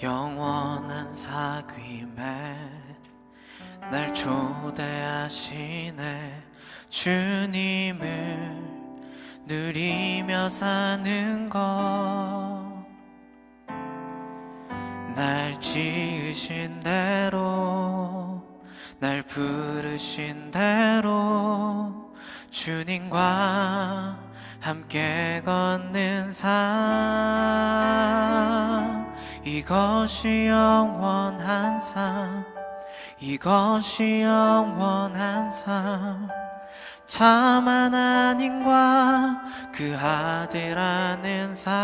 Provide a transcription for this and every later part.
영원한 사귐에 날 초대하시네. 주님을 누리며 사는 것, 날 지으신 대로, 날 부르신 대로 주님과 함께 걷는 삶, 이것이 영원한 삶, 이것이 영원한 삶. 참 하나님과 그 아들 아는 삶,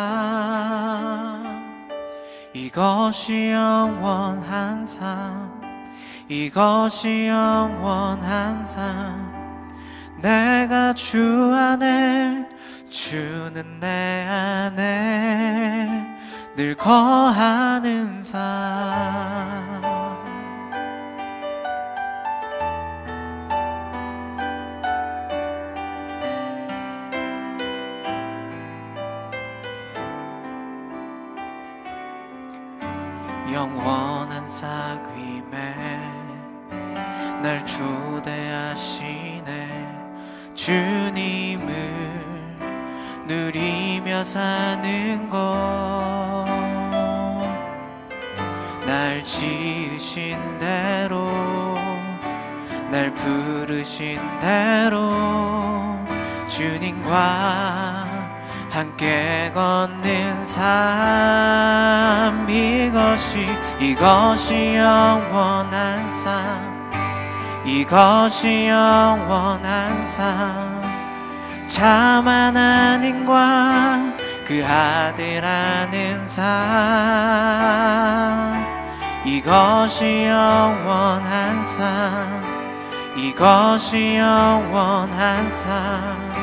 이것이 영원한 삶, 이것이 영원한 삶. 내가 주 안에, 주는 내 안에 늘 거하는 삶. 영원한 사귐에 날 초대하시네. 주님을 누리며 사는 것, 날 지으신 대로, 날 부르신 대로 주님과 함께 걷는 삶, 이것이 영원한 삶, 이것이 영원한 삶. 참 하나님과 그 아들 아는 삶, 이것이 영원한 삶, 이것이 영원한 삶.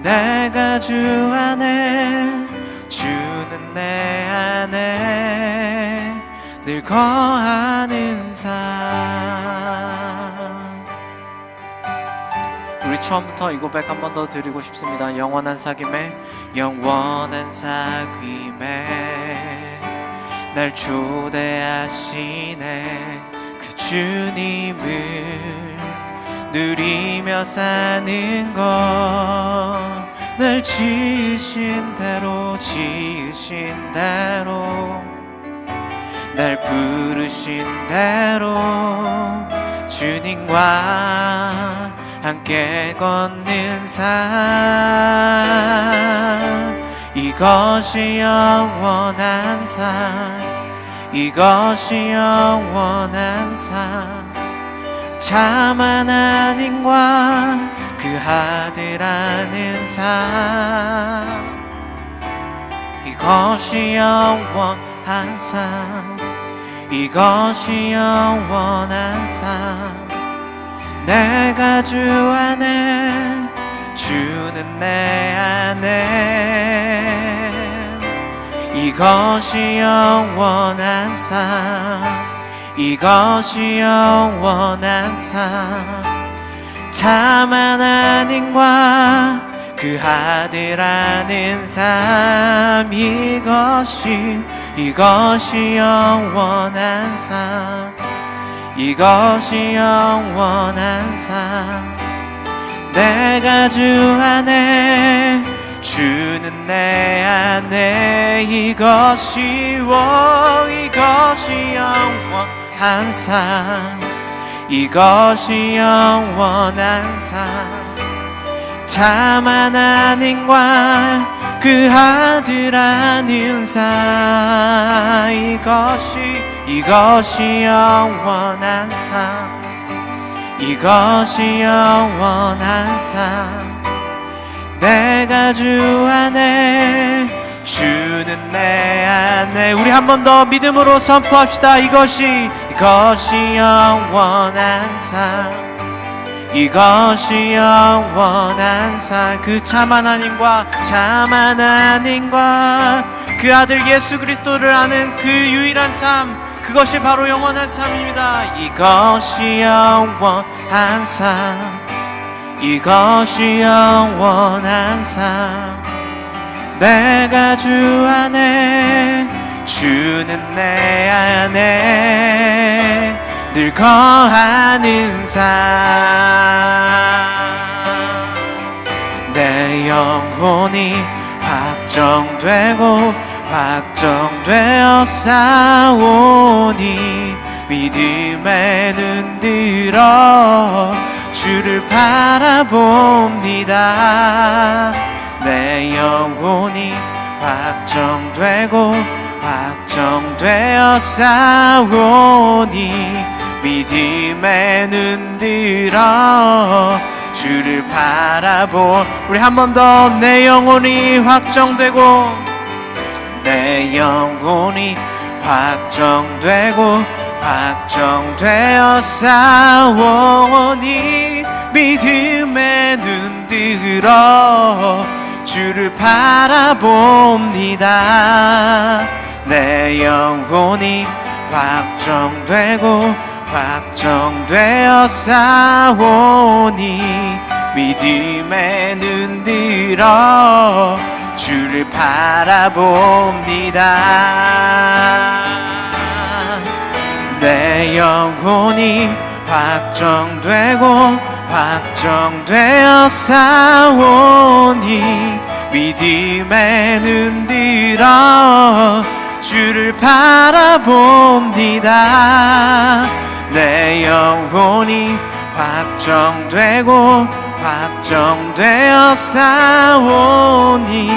내가 주 안에, 주는 내 안에 늘 거하는 삶. 우리 처음부터 이 고백 한 번 더 드리고 싶습니다. 영원한 사귐에, 영원한 사귐에 날 초대하시네. 그 주님을 누리며 사는 것, 날 지으신 대로, 지으신 대로, 날 부르신 대로 주님과 함께 걷는 삶, 이것이 영원한 삶, 이것이 영원한 삶. 참 하나님과 그 아들 아는 삶, 이것이 영원한 삶, 이것이 영원한 삶. 내가 주 안에, 주는 내 안에, 이것이 영원한 삶, 이것이 영원한 삶. 참 하나님과 그 아들 아는 삶, 이것이 영원한 삶, 이것이 영원한 삶. 내가 주 안에, 주는 내 안에, 이것이 영원한 삶, 이것이 영원한 삶. 참 하나님과 그 아들 아는 삶, 이것이 영원한 삶, 이것이 영원한 삶. 내가 주 안에, 주는 내 안에. 우리 한 번 더 믿음으로 선포합시다. 이것이 영원한 삶, 이것이 영원한 삶. 그 참 하나님과 그 아들 예수 그리스도를 아는 그 유일한 삶, 그것이 바로 영원한 삶입니다. 이것이 영원한 삶, 이것이 영원한 삶. 내가 주 안에, 주는 내 안에 늘 거하는 삶. 내 영혼이 확정되고 확정되어 싸우니 믿음에 눈 들어 주를 바라봅니다. 내 영혼이 확정되고 확정되어 싸우니 믿음에 눈 들어 주를 바라보. 우리 한 번 더. 내 영혼이 확정되고 내 영혼이 확정되고 확정되어 싸우니 믿음에 눈 들어 주를 바라봅니다. 내 영혼이 확정되고 확정되어 싸우니 믿음에 눈 들어 주를 바라봅니다. 내 영혼이 확정되고 확정되어 싸우니 믿음에 눈 들어 주를 바라봅니다. 내 영혼이 확정되고 확정되어 싸우니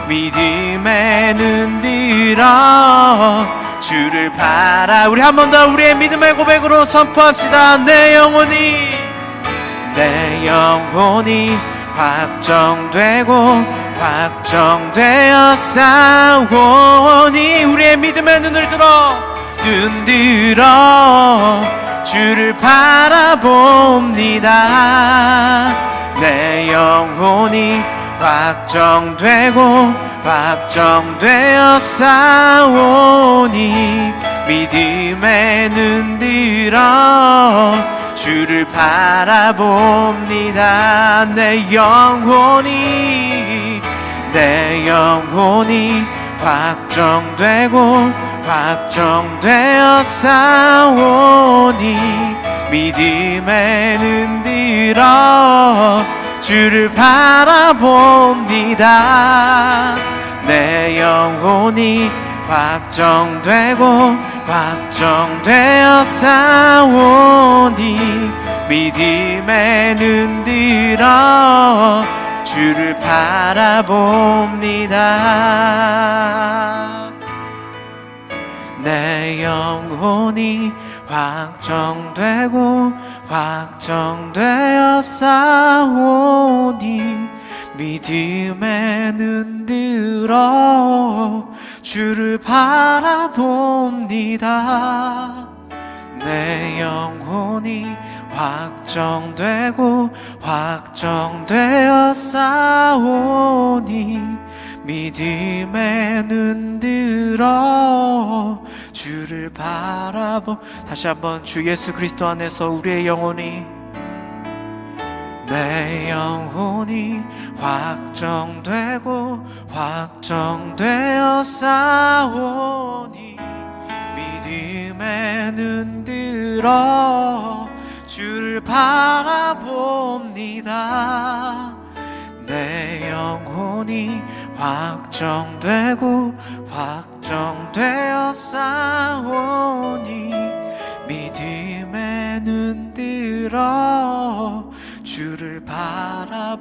믿음에 눈 들어 주를 바라. 우리 한 번 더 우리의 믿음의 고백으로 선포합시다. 내 영혼이 확정되고 확정되어 싸우니 우리의 믿음의 눈을 들어 주를 바라봅니다. 내 영혼이 확정되고 확정되어 싸우니 믿음에 눈 들어 주를 바라봅니다. 내 영혼이 확정되고 확정되어 싸우니 믿음에 눈 들어 주를 바라봅니다. 내 영혼이 확정되고 확정되어 싸우니 믿음에 눈 들어 주를 바라봅니다. 내 영혼이 확정되고 확정되어 싸우니 믿음에 눈 들어 주를 바라봅니다. 내 영혼이 확정되고 확정되어 싸우니 믿음에 눈 들어 주를 바라보. 다시 한번. 주 예수 그리스도 안에서 우리의 영혼이 내 영혼이 확정되고 확정되어 싸우니 믿음에 눈 들어 주를 바라봅니다. 내 영혼이 확정되고 확정되어 싸우니 믿음에 눈 들어 주를 바라봅니다.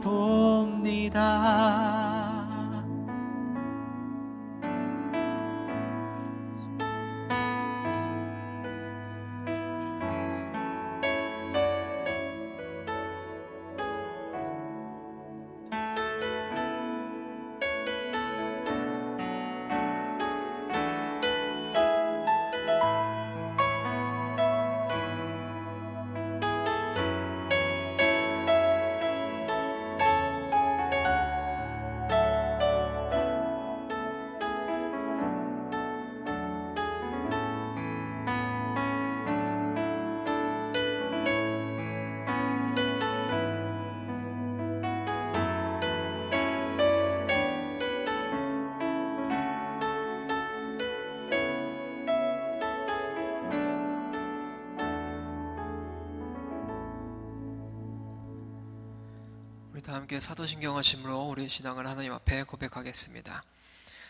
함께 사도신경 하심으로 우리의 신앙을 하나님 앞에 고백하겠습니다.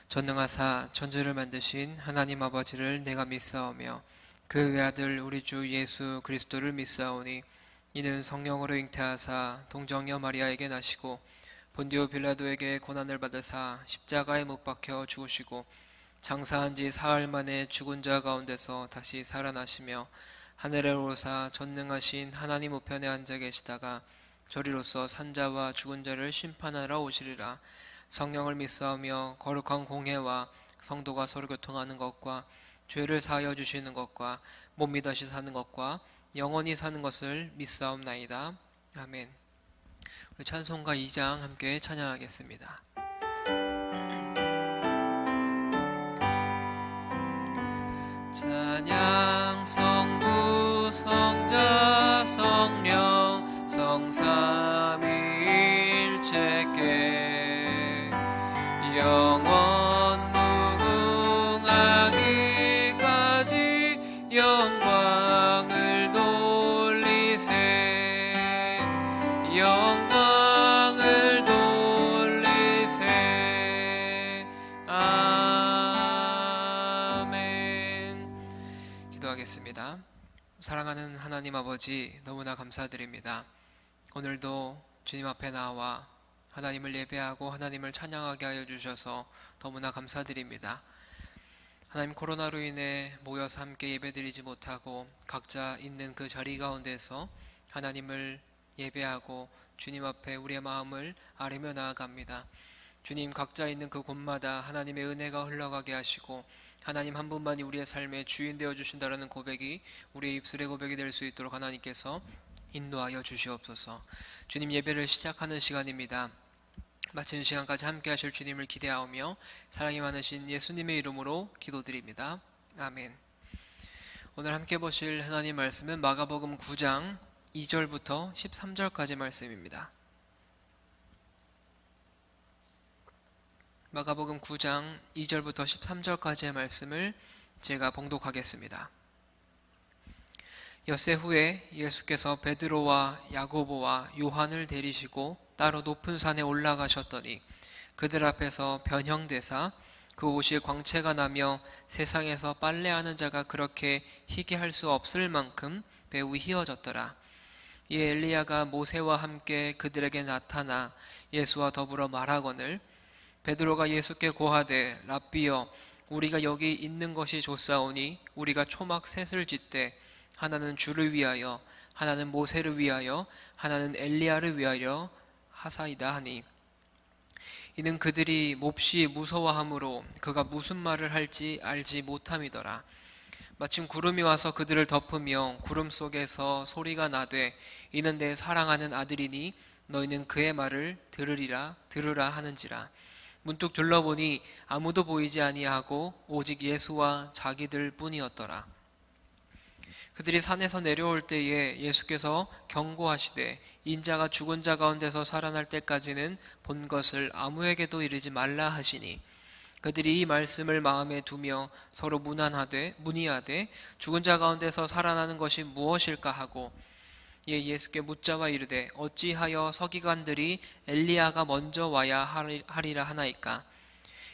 전능하사 천지를 만드신 하나님 아버지를 내가 믿사오며 그 외아들 우리 주 예수 그리스도를 믿사오니 이는 성령으로 잉태하사 동정녀 마리아에게 나시고 본디오 빌라도에게 고난을 받으사 십자가에 못 박혀 죽으시고 장사한 지 사흘 만에 죽은 자 가운데서 다시 살아나시며 하늘에 오르사 전능하신 하나님 우편에 앉아 계시다가 저리로서 산자와 죽은 자를 심판하러 오시리라. 성령을 믿사오며 거룩한 공회와 성도가 서로 교통하는 것과 죄를 사하여 주시는 것과 몸이 다시 사는 것과 영원히 사는 것을 믿사옵나이다. 아멘. 우리 찬송가 2장 함께 찬양하겠습니다. 찬양 성부 성자 성령 성삼위일체께 영원 무궁하기까지 영광을 돌리세 영광을 돌리세 아멘. 기도하겠습니다. 사랑하는 하나님 아버지, 너무나 감사드립니다. 오늘도 주님 앞에 나와 하나님을 예배하고 하나님을 찬양하게 하여 주셔서 너무나 감사드립니다. 하나님, 코로나로 인해 모여서 함께 예배드리지 못하고 각자 있는 그 자리 가운데서 하나님을 예배하고 주님 앞에 우리의 마음을 아뢰며 나아갑니다. 주님, 각자 있는 그 곳마다 하나님의 은혜가 흘러가게 하시고 하나님 한 분만이 우리의 삶의 주인 되어 주신다라는 고백이 우리의 입술의 고백이 될 수 있도록 하나님께서 인도하여 주시옵소서. 주님, 예배를 시작하는 시간입니다. 마치는 시간까지 함께 하실 주님을 기대하오며 사랑이 많으신 예수님의 이름으로 기도드립니다. 아멘. 오늘 함께 보실 하나님 말씀은 마가복음 9장 2절부터 13절까지 말씀입니다. 마가복음 9장 2절부터 13절까지의 말씀을 제가 봉독하겠습니다. 엿새 후에 예수께서 베드로와 야고보와 요한을 데리시고 따로 높은 산에 올라가셨더니 그들 앞에서 변형되사 그 옷이 광채가 나며 세상에서 빨래하는 자가 그렇게 희게 할 수 없을 만큼 매우 희어졌더라. 이에 엘리야가 모세와 함께 그들에게 나타나 예수와 더불어 말하거늘 베드로가 예수께 고하되 랍비여, 우리가 여기 있는 것이 좋사오니 우리가 초막 셋을 짓되 하나는 주를 위하여 하나는 모세를 위하여 하나는 엘리야를 위하여 하사이다 하니, 이는 그들이 몹시 무서워하므로 그가 무슨 말을 할지 알지 못함이더라. 마침 구름이 와서 그들을 덮으며 구름 속에서 소리가 나되 이는 내 사랑하는 아들이니 너희는 그의 말을 들으라 하는지라. 문득 둘러보니 아무도 보이지 아니하고 오직 예수와 자기들 뿐이었더라. 그들이 산에서 내려올 때에 예수께서 경고하시되 인자가 죽은 자 가운데서 살아날 때까지는 본 것을 아무에게도 이르지 말라 하시니, 그들이 이 말씀을 마음에 두며 서로 문의하되 죽은 자 가운데서 살아나는 것이 무엇일까 하고, 이에 예수께 묻자와 이르되 어찌하여 서기관들이 엘리야가 먼저 와야 하리라 하나이까?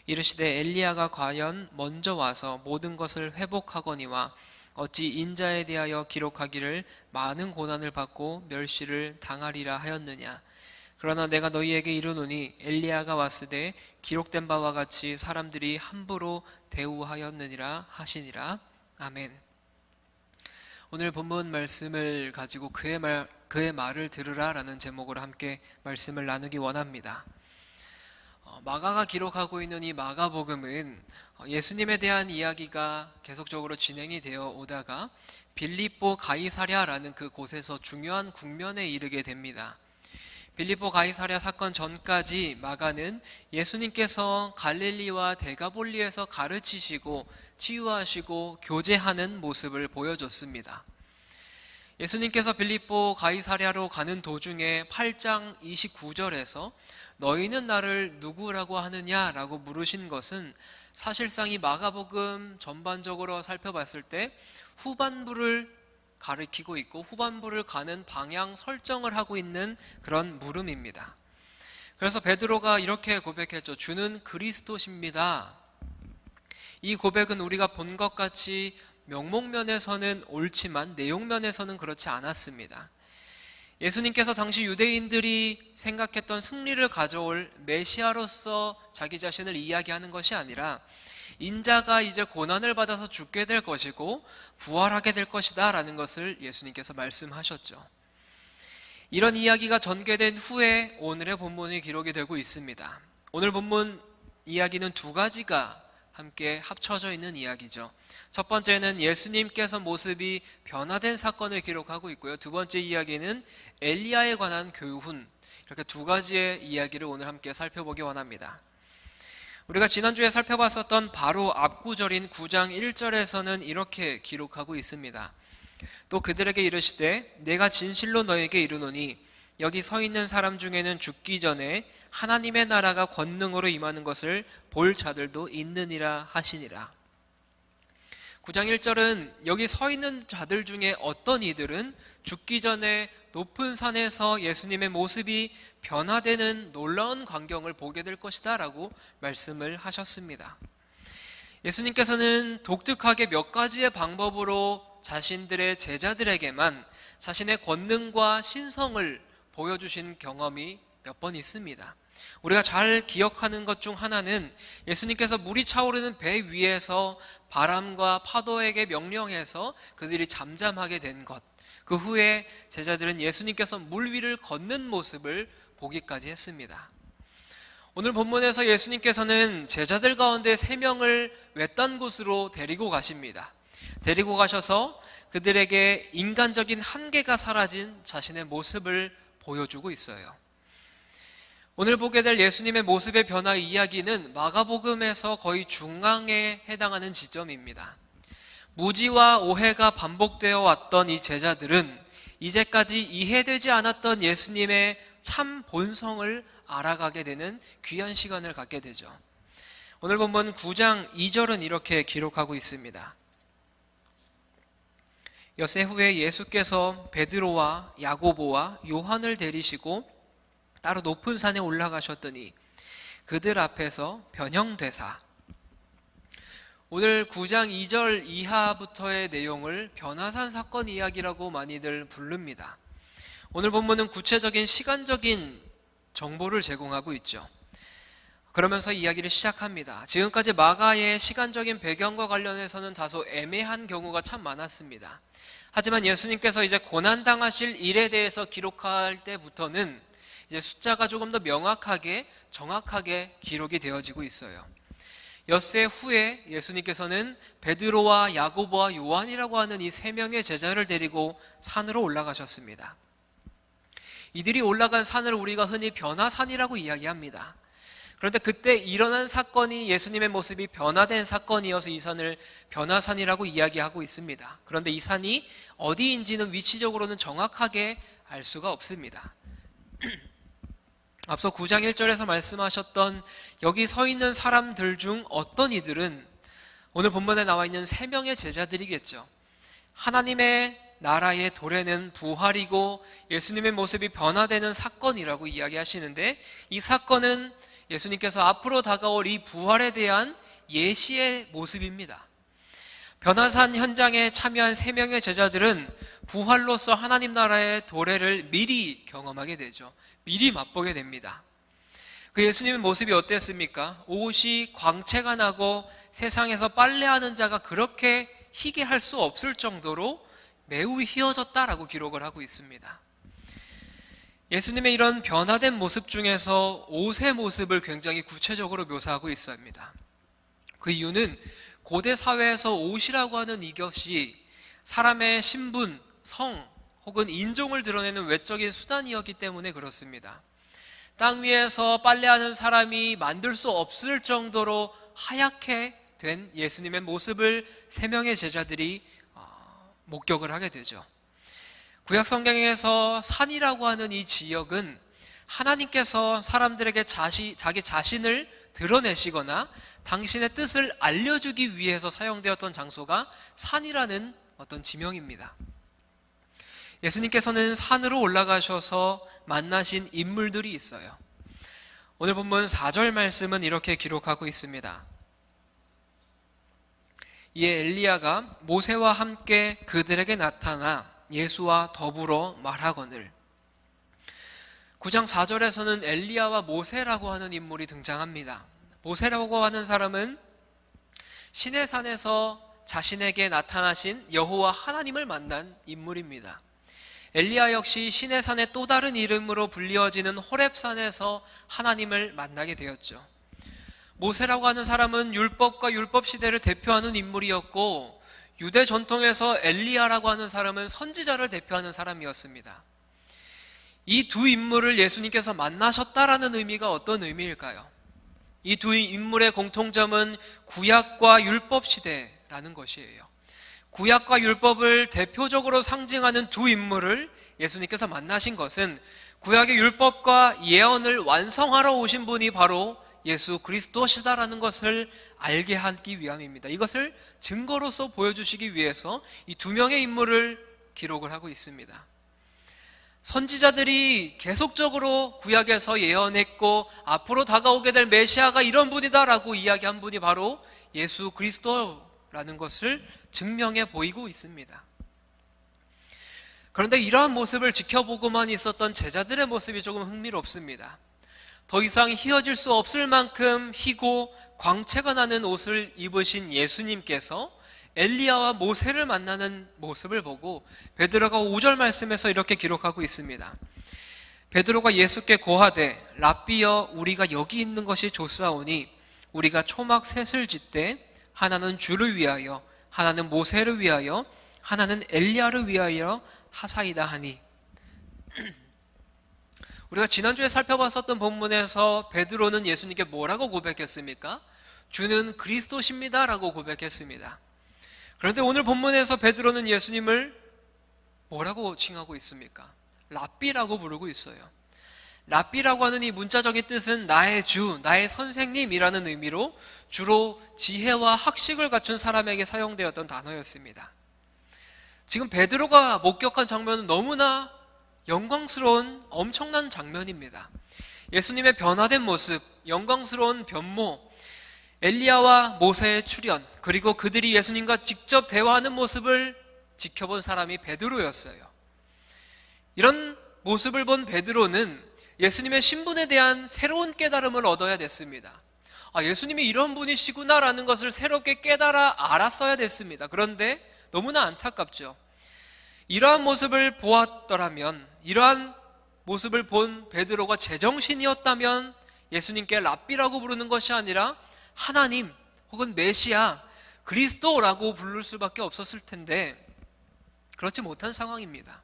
이르시되 엘리야가 과연 먼저 와서 모든 것을 회복하거니와 어찌 인자에 대하여 기록하기를 많은 고난을 받고 멸시를 당하리라 하였느냐? 그러나 내가 너희에게 이르노니 엘리야가 왔으되 기록된 바와 같이 사람들이 함부로 대우하였느니라 하시니라. 아멘. 오늘 본문 말씀을 가지고 그의 말을 들으라 라는 제목으로 함께 말씀을 나누기 원합니다. 마가가 기록하고 있는 이 마가복음은 예수님에 대한 이야기가 계속적으로 진행이 되어 오다가 빌립보 가이사랴라는 그 곳에서 중요한 국면에 이르게 됩니다. 빌립보 가이사랴 사건 전까지 마가는 예수님께서 갈릴리와 데가볼리에서 가르치시고 치유하시고 교제하는 모습을 보여줬습니다. 예수님께서 빌립보 가이사랴로 가는 도중에 8장 29절에서 너희는 나를 누구라고 하느냐라고 물으신 것은 사실상 이 마가복음 전반적으로 살펴봤을 때 후반부를 가리키고 있고 후반부를 가는 방향 설정을 하고 있는 그런 물음입니다. 그래서 베드로가 이렇게 고백했죠. 주는 그리스도십니다. 이 고백은 우리가 본 것 같이 명목면에서는 옳지만 내용면에서는 그렇지 않았습니다. 예수님께서 당시 유대인들이 생각했던 승리를 가져올 메시아로서 자기 자신을 이야기하는 것이 아니라 인자가 이제 고난을 받아서 죽게 될 것이고 부활하게 될 것이다 라는 것을 예수님께서 말씀하셨죠. 이런 이야기가 전개된 후에 오늘의 본문이 기록이 되고 있습니다. 오늘 본문 이야기는 두 가지가 함께 합쳐져 있는 이야기죠. 첫 번째는 예수님께서 모습이 변화된 사건을 기록하고 있고요. 두 번째 이야기는 엘리야에 관한 교훈, 이렇게 두 가지의 이야기를 오늘 함께 살펴보기 원합니다. 우리가 지난주에 살펴봤었던 바로 앞구절인 9장 1절에서는 이렇게 기록하고 있습니다. 또 그들에게 이르시되 내가 진실로 너에게 이르노니 여기 서 있는 사람 중에는 죽기 전에 하나님의 나라가 권능으로 임하는 것을 볼 자들도 있느니라 하시니라. 9장 1절은 여기 서 있는 자들 중에 어떤 이들은 죽기 전에 높은 산에서 예수님의 모습이 변화되는 놀라운 광경을 보게 될 것이다 라고 말씀을 하셨습니다. 예수님께서는 독특하게 몇 가지의 방법으로 자신들의 제자들에게만 자신의 권능과 신성을 보여주신 경험이 몇 번 있습니다. 우리가 잘 기억하는 것 중 하나는 예수님께서 물이 차오르는 배 위에서 바람과 파도에게 명령해서 그들이 잠잠하게 된 것, 그 후에 제자들은 예수님께서 물 위를 걷는 모습을 보기까지 했습니다. 오늘 본문에서 예수님께서는 제자들 가운데 3명을 외딴 곳으로 데리고 가십니다. 데리고 가셔서 그들에게 인간적인 한계가 사라진 자신의 모습을 보여주고 있어요. 오늘 보게 될 예수님의 모습의 변화 이야기는 마가복음에서 거의 중앙에 해당하는 지점입니다. 무지와 오해가 반복되어 왔던 이 제자들은 이제까지 이해되지 않았던 예수님의 참 본성을 알아가게 되는 귀한 시간을 갖게 되죠. 오늘 본문 9장 2절은 이렇게 기록하고 있습니다. 엿새 후에 예수께서 베드로와 야고보와 요한을 데리시고 따로 높은 산에 올라가셨더니 그들 앞에서 변형되사. 오늘 9장 2절 이하부터의 내용을 변화산 사건 이야기라고 많이들 부릅니다. 오늘 본문은 구체적인 시간적인 정보를 제공하고 있죠. 그러면서 이야기를 시작합니다. 지금까지 마가의 시간적인 배경과 관련해서는 다소 애매한 경우가 참 많았습니다. 하지만 예수님께서 이제 고난당하실 일에 대해서 기록할 때부터는 이제 숫자가 조금 더 명확하게 정확하게 기록이 되어지고 있어요. 엿새 후에 예수님께서는 베드로와 야고보와 요한이라고 하는 이 3명의 제자를 데리고 산으로 올라가셨습니다. 이들이 올라간 산을 우리가 흔히 변화산이라고 이야기합니다. 그런데 그때 일어난 사건이 예수님의 모습이 변화된 사건이어서 이 산을 변화산이라고 이야기하고 있습니다. 그런데 이 산이 어디인지는 위치적으로는 정확하게 알 수가 없습니다. 앞서 9장 1절에서 말씀하셨던 여기 서 있는 사람들 중 어떤 이들은 오늘 본문에 나와 있는 3명의 제자들이겠죠. 하나님의 나라의 도래는 부활이고 예수님의 모습이 변화되는 사건이라고 이야기하시는데, 이 사건은 예수님께서 앞으로 다가올 이 부활에 대한 예시의 모습입니다. 변화산 현장에 참여한 3명의 제자들은 부활로서 하나님 나라의 도래를 미리 경험하게 되죠. 미리 맛보게 됩니다. 그 예수님의 모습이 어땠습니까? 옷이 광채가 나고 세상에서 빨래하는 자가 그렇게 희게 할 수 없을 정도로 매우 희어졌다라고 기록을 하고 있습니다. 예수님의 이런 변화된 모습 중에서 옷의 모습을 굉장히 구체적으로 묘사하고 있습니다. 그 이유는 고대 사회에서 옷이라고 하는 이것이 사람의 신분, 성 혹은 인종을 드러내는 외적인 수단이었기 때문에 그렇습니다. 땅 위에서 빨래하는 사람이 만들 수 없을 정도로 하얗게 된 예수님의 모습을 3명의 제자들이 목격을 하게 되죠. 구약 성경에서 산이라고 하는 이 지역은 하나님께서 사람들에게 자기 자신을 드러내시거나 당신의 뜻을 알려주기 위해서 사용되었던 장소가 산이라는 어떤 지명입니다. 예수님께서는 산으로 올라가셔서 만나신 인물들이 있어요. 오늘 본문 4절 말씀은 이렇게 기록하고 있습니다. 이에 엘리야가 모세와 함께 그들에게 나타나 예수와 더불어 말하거늘. 9장 4절에서는 엘리야와 모세라고 하는 인물이 등장합니다. 모세라고 하는 사람은 시내산에서 자신에게 나타나신 여호와 하나님을 만난 인물입니다. 엘리야 역시 시내산의 또 다른 이름으로 불리어지는 호렙산에서 하나님을 만나게 되었죠. 모세라고 하는 사람은 율법과 율법 시대를 대표하는 인물이었고, 유대 전통에서 엘리야라고 하는 사람은 선지자를 대표하는 사람이었습니다. 이 두 인물을 예수님께서 만나셨다라는 의미가 어떤 의미일까요? 이 두 인물의 공통점은 구약과 율법 시대라는 것이에요. 구약과 율법을 대표적으로 상징하는 두 인물을 예수님께서 만나신 것은 구약의 율법과 예언을 완성하러 오신 분이 바로 예수 그리스도시다라는 것을 알게 하기 위함입니다. 이것을 증거로서 보여주시기 위해서 이 두 명의 인물을 기록을 하고 있습니다. 선지자들이 계속적으로 구약에서 예언했고 앞으로 다가오게 될 메시아가 이런 분이다라고 이야기한 분이 바로 예수 그리스도라는 것을 증명해 보이고 있습니다. 그런데 이러한 모습을 지켜보고만 있었던 제자들의 모습이 조금 흥미롭습니다. 더 이상 휘어질 수 없을 만큼 희고 광채가 나는 옷을 입으신 예수님께서 엘리야와 모세를 만나는 모습을 보고 베드로가 5절 말씀에서 이렇게 기록하고 있습니다. 베드로가 예수께 고하되 랍비여, 우리가 여기 있는 것이 좋사오니 우리가 초막 셋을 짓되 하나는 주를 위하여, 하나는 모세를 위하여, 하나는 엘리야를 위하여 하사이다 하니. 우리가 지난주에 살펴봤었던 본문에서 베드로는 예수님께 뭐라고 고백했습니까? 주는 그리스도십니다 라고 고백했습니다. 그런데 오늘 본문에서 베드로는 예수님을 뭐라고 칭하고 있습니까? 랍비라고 부르고 있어요. 랍비라고 하는 이 문자적인 뜻은 나의 주, 나의 선생님이라는 의미로 주로 지혜와 학식을 갖춘 사람에게 사용되었던 단어였습니다. 지금 베드로가 목격한 장면은 너무나 영광스러운 엄청난 장면입니다. 예수님의 변화된 모습, 영광스러운 변모, 엘리야와 모세의 출현, 그리고 그들이 예수님과 직접 대화하는 모습을 지켜본 사람이 베드로였어요. 이런 모습을 본 베드로는 예수님의 신분에 대한 새로운 깨달음을 얻어야 됐습니다. 예수님이 이런 분이시구나라는 것을 새롭게 깨달아 알았어야 됐습니다. 그런데 너무나 안타깝죠. 이러한 모습을 보았더라면, 이러한 모습을 본 베드로가 제정신이었다면 예수님께 랍비라고 부르는 것이 아니라 하나님 혹은 메시아, 그리스도라고 부를 수밖에 없었을 텐데 그렇지 못한 상황입니다.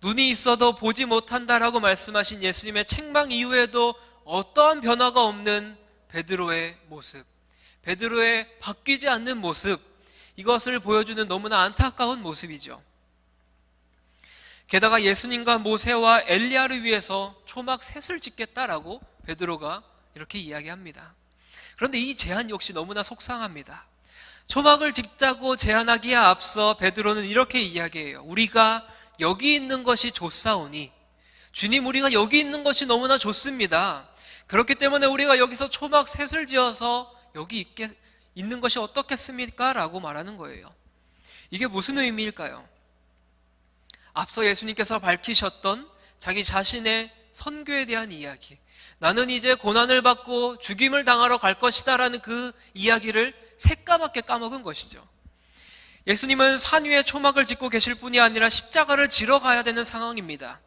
눈이 있어도 보지 못한다라고 말씀하신 예수님의 책망 이후에도 어떠한 변화가 없는 베드로의 모습, 베드로의 바뀌지 않는 모습, 이것을 보여주는 너무나 안타까운 모습이죠. 게다가 예수님과 모세와 엘리야를 위해서 초막 셋을 짓겠다라고 베드로가 이렇게 이야기합니다. 그런데 이 제안 역시 너무나 속상합니다. 초막을 짓자고 제안하기에 앞서 베드로는 이렇게 이야기해요. 우리가 여기 있는 것이 좋사오니, 주님, 우리가 여기 있는 것이 너무나 좋습니다. 그렇기 때문에 우리가 여기서 초막 셋을 지어서 여기 있는 것이 어떻겠습니까? 라고 말하는 거예요. 이게 무슨 의미일까요? 앞서 예수님께서 밝히셨던 자기 자신의 선교에 대한 이야기, 나는 이제 고난을 받고 죽임을 당하러 갈 것이다 라는 그 이야기를 새까맣게 까먹은 것이죠. 예수님은 산 위에 초막을 짓고 계실 뿐이 아니라 십자가를 지러 가야 되는 상황입니다.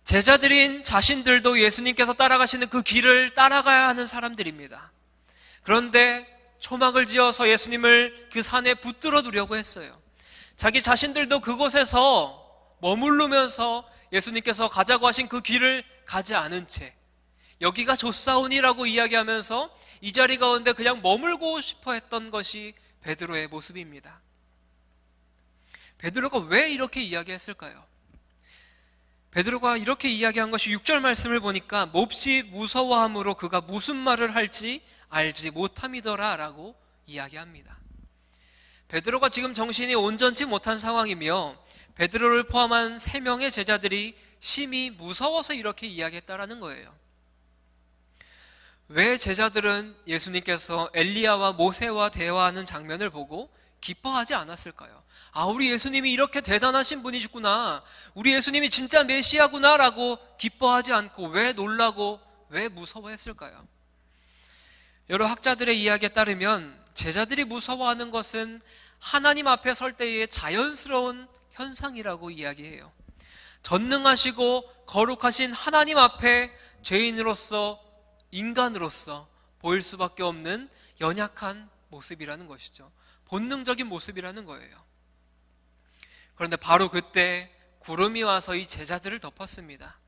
제자들인 자신들도 예수님께서 따라가시는 그 길을 따라가야 하는 사람들입니다. 그런데 초막을 지어서 예수님을 그 산에 붙들어 두려고 했어요. 자기 자신들도 그곳에서 머무르면서 예수님께서 가자고 하신 그 길을 가지 않은 채 여기가 좋사오니라고 이야기하면서 이 자리 가운데 그냥 머물고 싶어 했던 것이 베드로의 모습입니다. 베드로가 왜 이렇게 이야기했을까요? 베드로가 이렇게 이야기한 것이 6절 말씀을 보니까 몹시 무서워함으로 그가 무슨 말을 할지 알지 못함이더라 라고 이야기합니다. 베드로가 지금 정신이 온전치 못한 상황이며 베드로를 포함한 3명의 제자들이 심히 무서워서 이렇게 이야기했다라는 거예요. 왜 제자들은 예수님께서 엘리야와 모세와 대화하는 장면을 보고 기뻐하지 않았을까요? 아, 우리 예수님이 이렇게 대단하신 분이시구나, 우리 예수님이 진짜 메시아구나 라고 기뻐하지 않고 왜 놀라고 왜 무서워했을까요? 여러 학자들의 이야기에 따르면 제자들이 무서워하는 것은 하나님 앞에 설 때의 자연스러운 현상이라고 이야기해요. 전능하시고 거룩하신 하나님 앞에 죄인으로서, 인간으로서 보일 수밖에 없는 연약한 모습이라는 것이죠. 본능적인 모습이라는 거예요. 그런데 바로 그때 구름이 와서 이 제자들을 덮었습니다.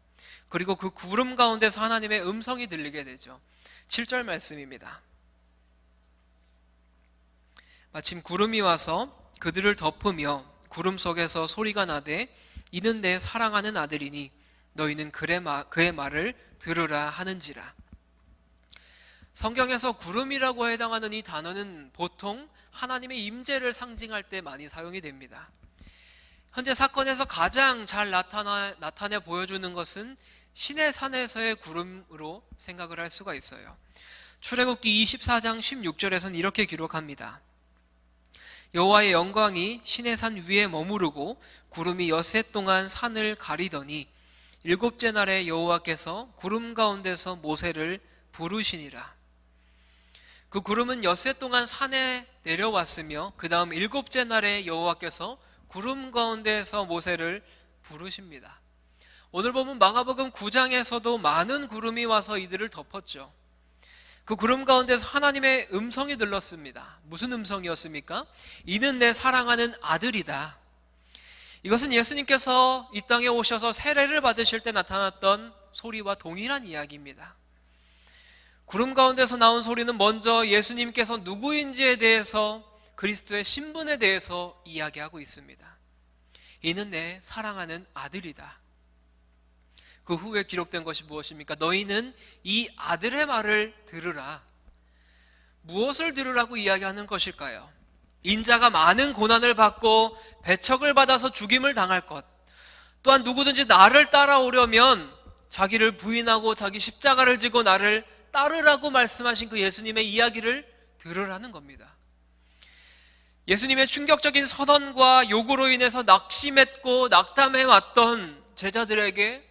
그리고 그 구름 가운데서 하나님의 음성이 들리게 되죠. 7절 말씀입니다. 마침 구름이 와서 그들을 덮으며 구름 속에서 소리가 나되 이는 내 사랑하는 아들이니 너희는 그의 말을 들으라 하는지라. 성경에서 구름이라고 해당하는 이 단어는 보통 하나님의 임재를 상징할 때 많이 사용이 됩니다. 현재 사건에서 가장 잘 나타내 보여주는 것은 시내산에서의 구름으로 생각을 할 수가 있어요. 출애굽기 24장 16절에서는 이렇게 기록합니다. 여호와의 영광이 시내산 위에 머무르고 구름이 엿새 동안 산을 가리더니 일곱째 날에 여호와께서 구름 가운데서 모세를 부르시니라. 그 구름은 엿새 동안 산에 내려왔으며 그 다음 일곱째 날에 여호와께서 구름 가운데에서 모세를 부르십니다. 오늘 보면 마가복음 9장에서도 많은 구름이 와서 이들을 덮었죠. 그 구름 가운데서 하나님의 음성이 들렸습니다. 무슨 음성이었습니까? 이는 내 사랑하는 아들이다. 이것은 예수님께서 이 땅에 오셔서 세례를 받으실 때 나타났던 소리와 동일한 이야기입니다. 구름 가운데서 나온 소리는 먼저 예수님께서 누구인지에 대해서, 그리스도의 신분에 대해서 이야기하고 있습니다. 이는 내 사랑하는 아들이다. 그 후에 기록된 것이 무엇입니까? 너희는 이 아들의 말을 들으라. 무엇을 들으라고 이야기하는 것일까요? 인자가 많은 고난을 받고 배척을 받아서 죽임을 당할 것, 또한 누구든지 나를 따라오려면 자기를 부인하고 자기 십자가를 지고 나를 따르라고 말씀하신 그 예수님의 이야기를 들으라는 겁니다. 예수님의 충격적인 선언과 요구로 인해서 낙심했고 낙담해왔던 제자들에게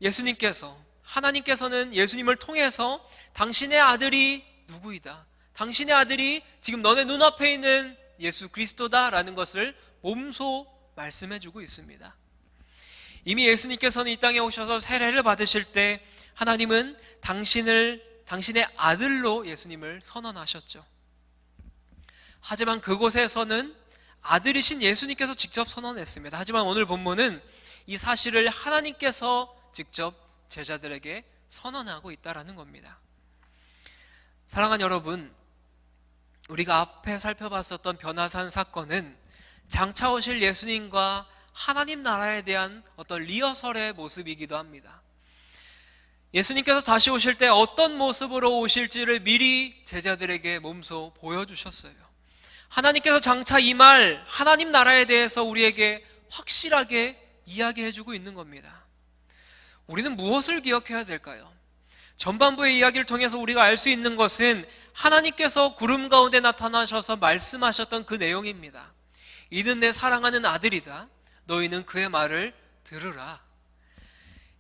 예수님께서, 하나님께서는 예수님을 통해서 당신의 아들이 누구이다, 당신의 아들이 지금 너네 눈앞에 있는 예수 그리스도다라는 것을 몸소 말씀해주고 있습니다. 이미 예수님께서는 이 땅에 오셔서 세례를 받으실 때 하나님은 당신의 아들로 예수님을 선언하셨죠. 하지만 그곳에서는 아들이신 예수님께서 직접 선언했습니다. 하지만 오늘 본문은 이 사실을 하나님께서 직접 제자들에게 선언하고 있다는 겁니다. 사랑하는 여러분, 우리가 앞에 살펴봤었던 변화산 사건은 장차 오실 예수님과 하나님 나라에 대한 어떤 리허설의 모습이기도 합니다. 예수님께서 다시 오실 때 어떤 모습으로 오실지를 미리 제자들에게 몸소 보여주셨어요. 하나님께서 장차 이 말, 하나님 나라에 대해서 우리에게 확실하게 이야기해주고 있는 겁니다. 우리는 무엇을 기억해야 될까요? 전반부의 이야기를 통해서 우리가 알 수 있는 것은 하나님께서 구름 가운데 나타나셔서 말씀하셨던 그 내용입니다. 이는 내 사랑하는 아들이다. 너희는 그의 말을 들으라.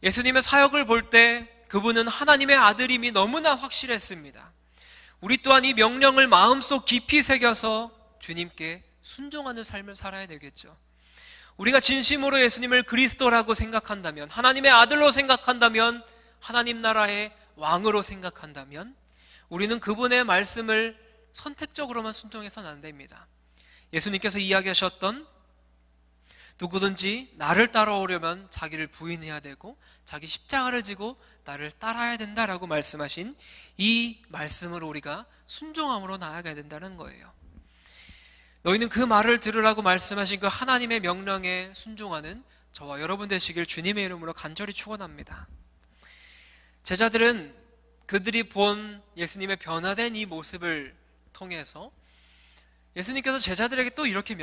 예수님의 사역을 볼 때 그분은 하나님의 아들임이 너무나 확실했습니다. 우리 또한 이 명령을 마음속 깊이 새겨서 주님께 순종하는 삶을 살아야 되겠죠. 우리가 진심으로 예수님을 그리스도라고 생각한다면, 하나님의 아들로 생각한다면, 하나님 나라의 왕으로 생각한다면 우리는 그분의 말씀을 선택적으로만 순종해서는 안 됩니다. 예수님께서 이야기하셨던 누구든지 나를 따라오려면 자기를 부인해야 되고 자기 십자가를 지고 나를 따라야 된다라고 말씀하신 이 말씀을 우리가 순종함으로 나아가야 된다는 거예요. 너희는 그 말을 들으라고 말씀하신 그 하나님의 명령에 순종하는 저와 여러분 되시길 주님의 이름으로 간절히 축원합니다. 제자들은 그들이 본 예수님의 변화된 이 모습을 통해서 예수님께서 제자들에게 또 이렇게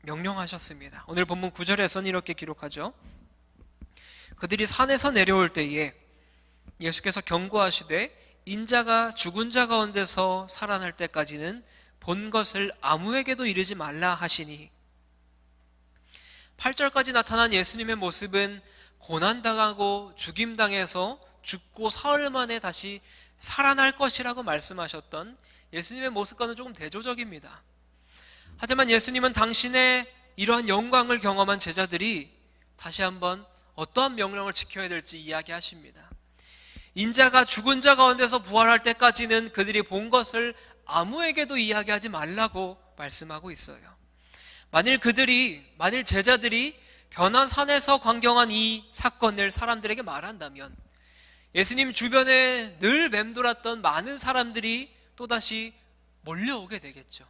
명령하셨습니다. 오늘 본문 9절에서는 이렇게 기록하죠. 그들이 산에서 내려올 때에 예수께서 경고하시되 인자가 죽은 자 가운데서 살아날 때까지는 본 것을 아무에게도 이르지 말라 하시니 8절까지 나타난 예수님의 모습은 고난당하고 죽임당해서 죽고 사흘 만에 다시 살아날 것이라고 말씀하셨던 예수님의 모습과는 조금 대조적입니다. 하지만 예수님은 당신의 이러한 영광을 경험한 제자들이 다시 한번 어떠한 명령을 지켜야 될지 이야기하십니다. 인자가 죽은 자 가운데서 부활할 때까지는 그들이 본 것을 아무에게도 이야기하지 말라고 말씀하고 있어요. 만일 제자들이 변화산에서 광경한 이 사건을 사람들에게 말한다면 예수님 주변에 늘 맴돌았던 많은 사람들이 또다시 몰려오게 되겠죠.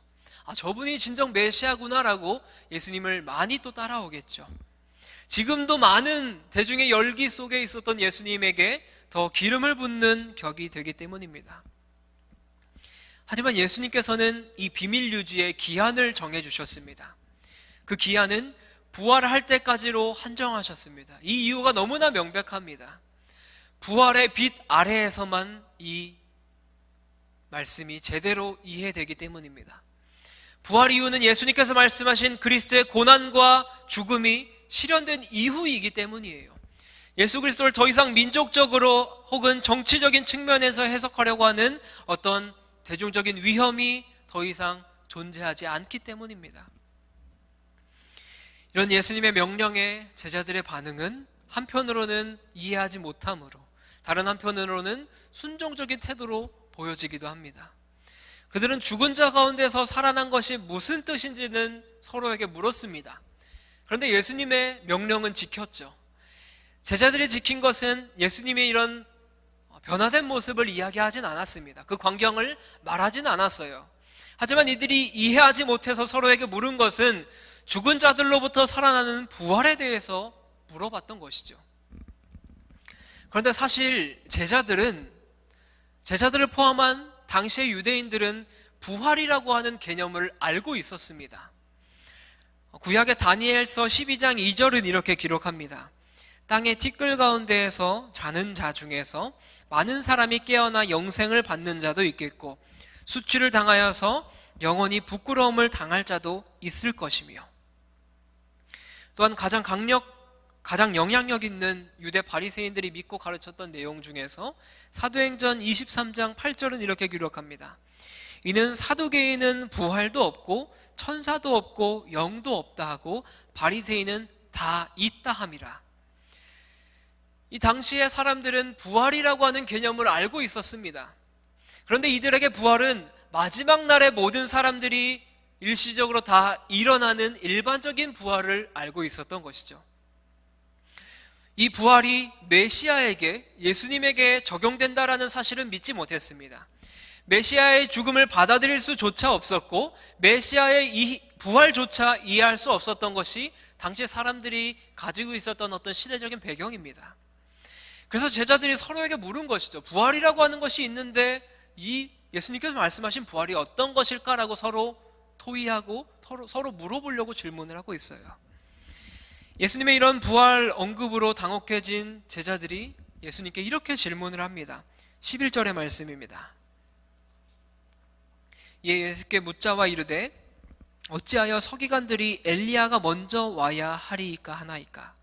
저분이 진정 메시아구나라고 예수님을 많이 또 따라오겠죠. 지금도 많은 대중의 열기 속에 있었던 예수님에게 더 기름을 붓는 격이 되기 때문입니다. 하지만 예수님께서는 이 비밀 유지의 기한을 정해주셨습니다. 그 기한은 부활할 때까지로 한정하셨습니다. 이 이유가 너무나 명백합니다. 부활의 빛 아래에서만 이 말씀이 제대로 이해되기 때문입니다. 부활 이유는 예수님께서 말씀하신 그리스도의 고난과 죽음이 실현된 이후이기 때문이에요. 예수 그리스도를 더 이상 민족적으로 혹은 정치적인 측면에서 해석하려고 하는 어떤 대중적인 위험이 더 이상 존재하지 않기 때문입니다. 이런 예수님의 명령에 제자들의 반응은 한편으로는 이해하지 못함으로, 다른 한편으로는 순종적인 태도로 보여지기도 합니다. 그들은 죽은 자 가운데서 살아난 것이 무슨 뜻인지는 서로에게 물었습니다. 그런데 예수님의 명령은 지켰죠. 제자들이 지킨 것은 예수님의 이런 변화된 모습을 이야기하진 않았습니다. 그 광경을 말하진 않았어요. 하지만 이들이 이해하지 못해서 서로에게 물은 것은 죽은 자들로부터 살아나는 부활에 대해서 물어봤던 것이죠. 그런데 사실 제자들을 포함한 당시의 유대인들은 부활이라고 하는 개념을 알고 있었습니다. 구약의 다니엘서 12장 2절은 이렇게 기록합니다. 땅의 티끌 가운데에서 자는 자 중에서 많은 사람이 깨어나 영생을 받는 자도 있겠고 수치를 당하여서 영원히 부끄러움을 당할 자도 있을 것이며, 또한 가장 영향력 있는 유대 바리새인들이 믿고 가르쳤던 내용 중에서 사도행전 23장 8절은 이렇게 기록합니다. 이는 사두개인은 부활도 없고 천사도 없고 영도 없다 하고 바리새인은 다 있다 함이라. 이 당시의 사람들은 부활이라고 하는 개념을 알고 있었습니다. 그런데 이들에게 부활은 마지막 날에 모든 사람들이 일시적으로 다 일어나는 일반적인 부활을 알고 있었던 것이죠. 이 부활이 메시아에게, 예수님에게 적용된다라는 사실은 믿지 못했습니다. 메시아의 죽음을 받아들일 수조차 없었고 메시아의 이 부활조차 이해할 수 없었던 것이 당시 사람들이 가지고 있었던 어떤 시대적인 배경입니다. 그래서 제자들이 서로에게 물은 것이죠. 부활이라고 하는 것이 있는데 이 예수님께서 말씀하신 부활이 어떤 것일까라고 서로 토의하고 서로 물어보려고 질문을 하고 있어요. 예수님의 이런 부활 언급으로 당혹해진 제자들이 예수님께 이렇게 질문을 합니다. 11절의 말씀입니다. 예수께 묻자와 이르되 어찌하여 서기관들이 엘리야가 먼저 와야 하리이까 하나이까.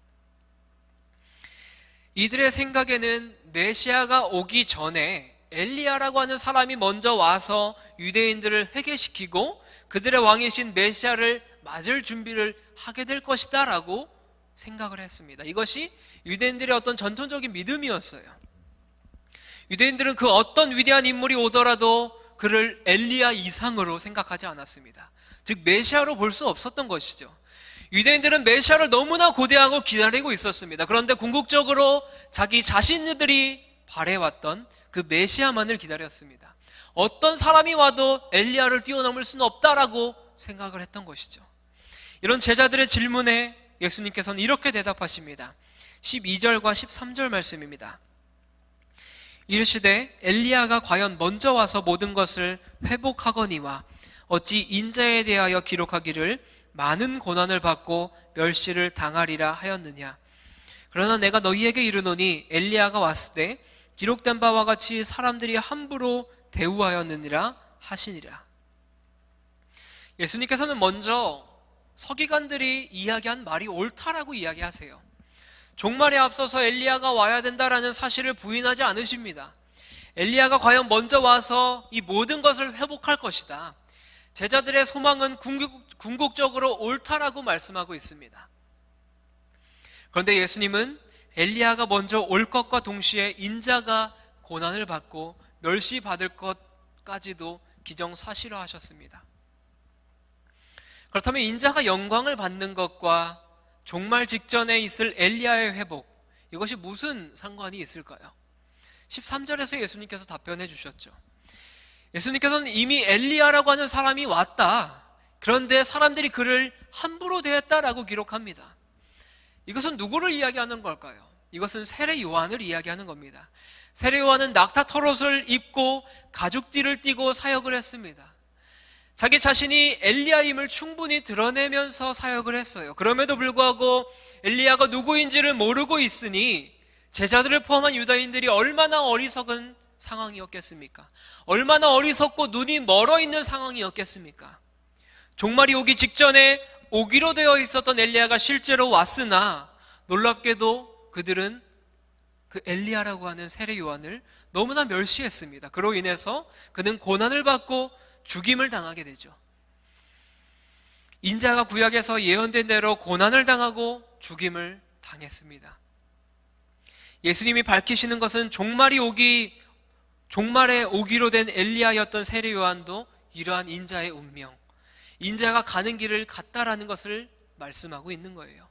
이들의 생각에는 메시아가 오기 전에 엘리야라고 하는 사람이 먼저 와서 유대인들을 회개시키고 그들의 왕이신 메시아를 맞을 준비를 하게 될 것이다 라고 생각을 했습니다. 이것이 유대인들의 어떤 전통적인 믿음이었어요. 유대인들은 그 어떤 위대한 인물이 오더라도 그를 엘리야 이상으로 생각하지 않았습니다. 즉 메시아로 볼 수 없었던 것이죠. 유대인들은 메시아를 너무나 고대하고 기다리고 있었습니다. 그런데 궁극적으로 자기 자신들이 바래왔던 그 메시아만을 기다렸습니다. 어떤 사람이 와도 엘리야를 뛰어넘을 수는 없다라고 생각을 했던 것이죠. 이런 제자들의 질문에 예수님께서는 이렇게 대답하십니다. 12절과 13절 말씀입니다. 이르시되 엘리야가 과연 먼저 와서 모든 것을 회복하거니와 어찌 인자에 대하여 기록하기를 많은 고난을 받고 멸시를 당하리라 하였느냐. 그러나 내가 너희에게 이르노니 엘리야가 왔을 때 기록된 바와 같이 사람들이 함부로 대우하였느니라 하시니라. 예수님께서는 먼저 서기관들이 이야기한 말이 옳다라고 이야기하세요. 종말에 앞서서 엘리야가 와야 된다라는 사실을 부인하지 않으십니다. 엘리야가 과연 먼저 와서 이 모든 것을 회복할 것이다. 제자들의 소망은 궁극적으로 옳다라고 말씀하고 있습니다. 그런데 예수님은 엘리야가 먼저 올 것과 동시에 인자가 고난을 받고 멸시받을 것까지도 기정사실화하셨습니다. 그렇다면 인자가 영광을 받는 것과 종말 직전에 있을 엘리야의 회복, 이것이 무슨 상관이 있을까요? 13절에서 예수님께서 답변해 주셨죠. 예수님께서는 이미 엘리야라고 하는 사람이 왔다. 그런데 사람들이 그를 함부로 대했다라고 기록합니다. 이것은 누구를 이야기하는 걸까요? 이것은 세례 요한을 이야기하는 겁니다. 세례 요한은 낙타 털옷을 입고 가죽띠를 띠고 사역을 했습니다. 자기 자신이 엘리야임을 충분히 드러내면서 사역을 했어요. 그럼에도 불구하고 엘리야가 누구인지를 모르고 있으니 제자들을 포함한 유다인들이 얼마나 어리석은 상황이었겠습니까? 얼마나 어리석고 눈이 멀어 있는 상황이었겠습니까? 종말이 오기 직전에 오기로 되어 있었던 엘리야가 실제로 왔으나 놀랍게도 그들은 그 엘리야라고 하는 세례 요한을 너무나 멸시했습니다. 그로 인해서 그는 고난을 받고 죽임을 당하게 되죠. 인자가 구약에서 예언된 대로 고난을 당하고 죽임을 당했습니다. 예수님이 밝히시는 것은 종말에 오기로 된 엘리야였던 세례 요한도 이러한 인자의 운명, 인자가 가는 길을 갔다라는 것을 말씀하고 있는 거예요.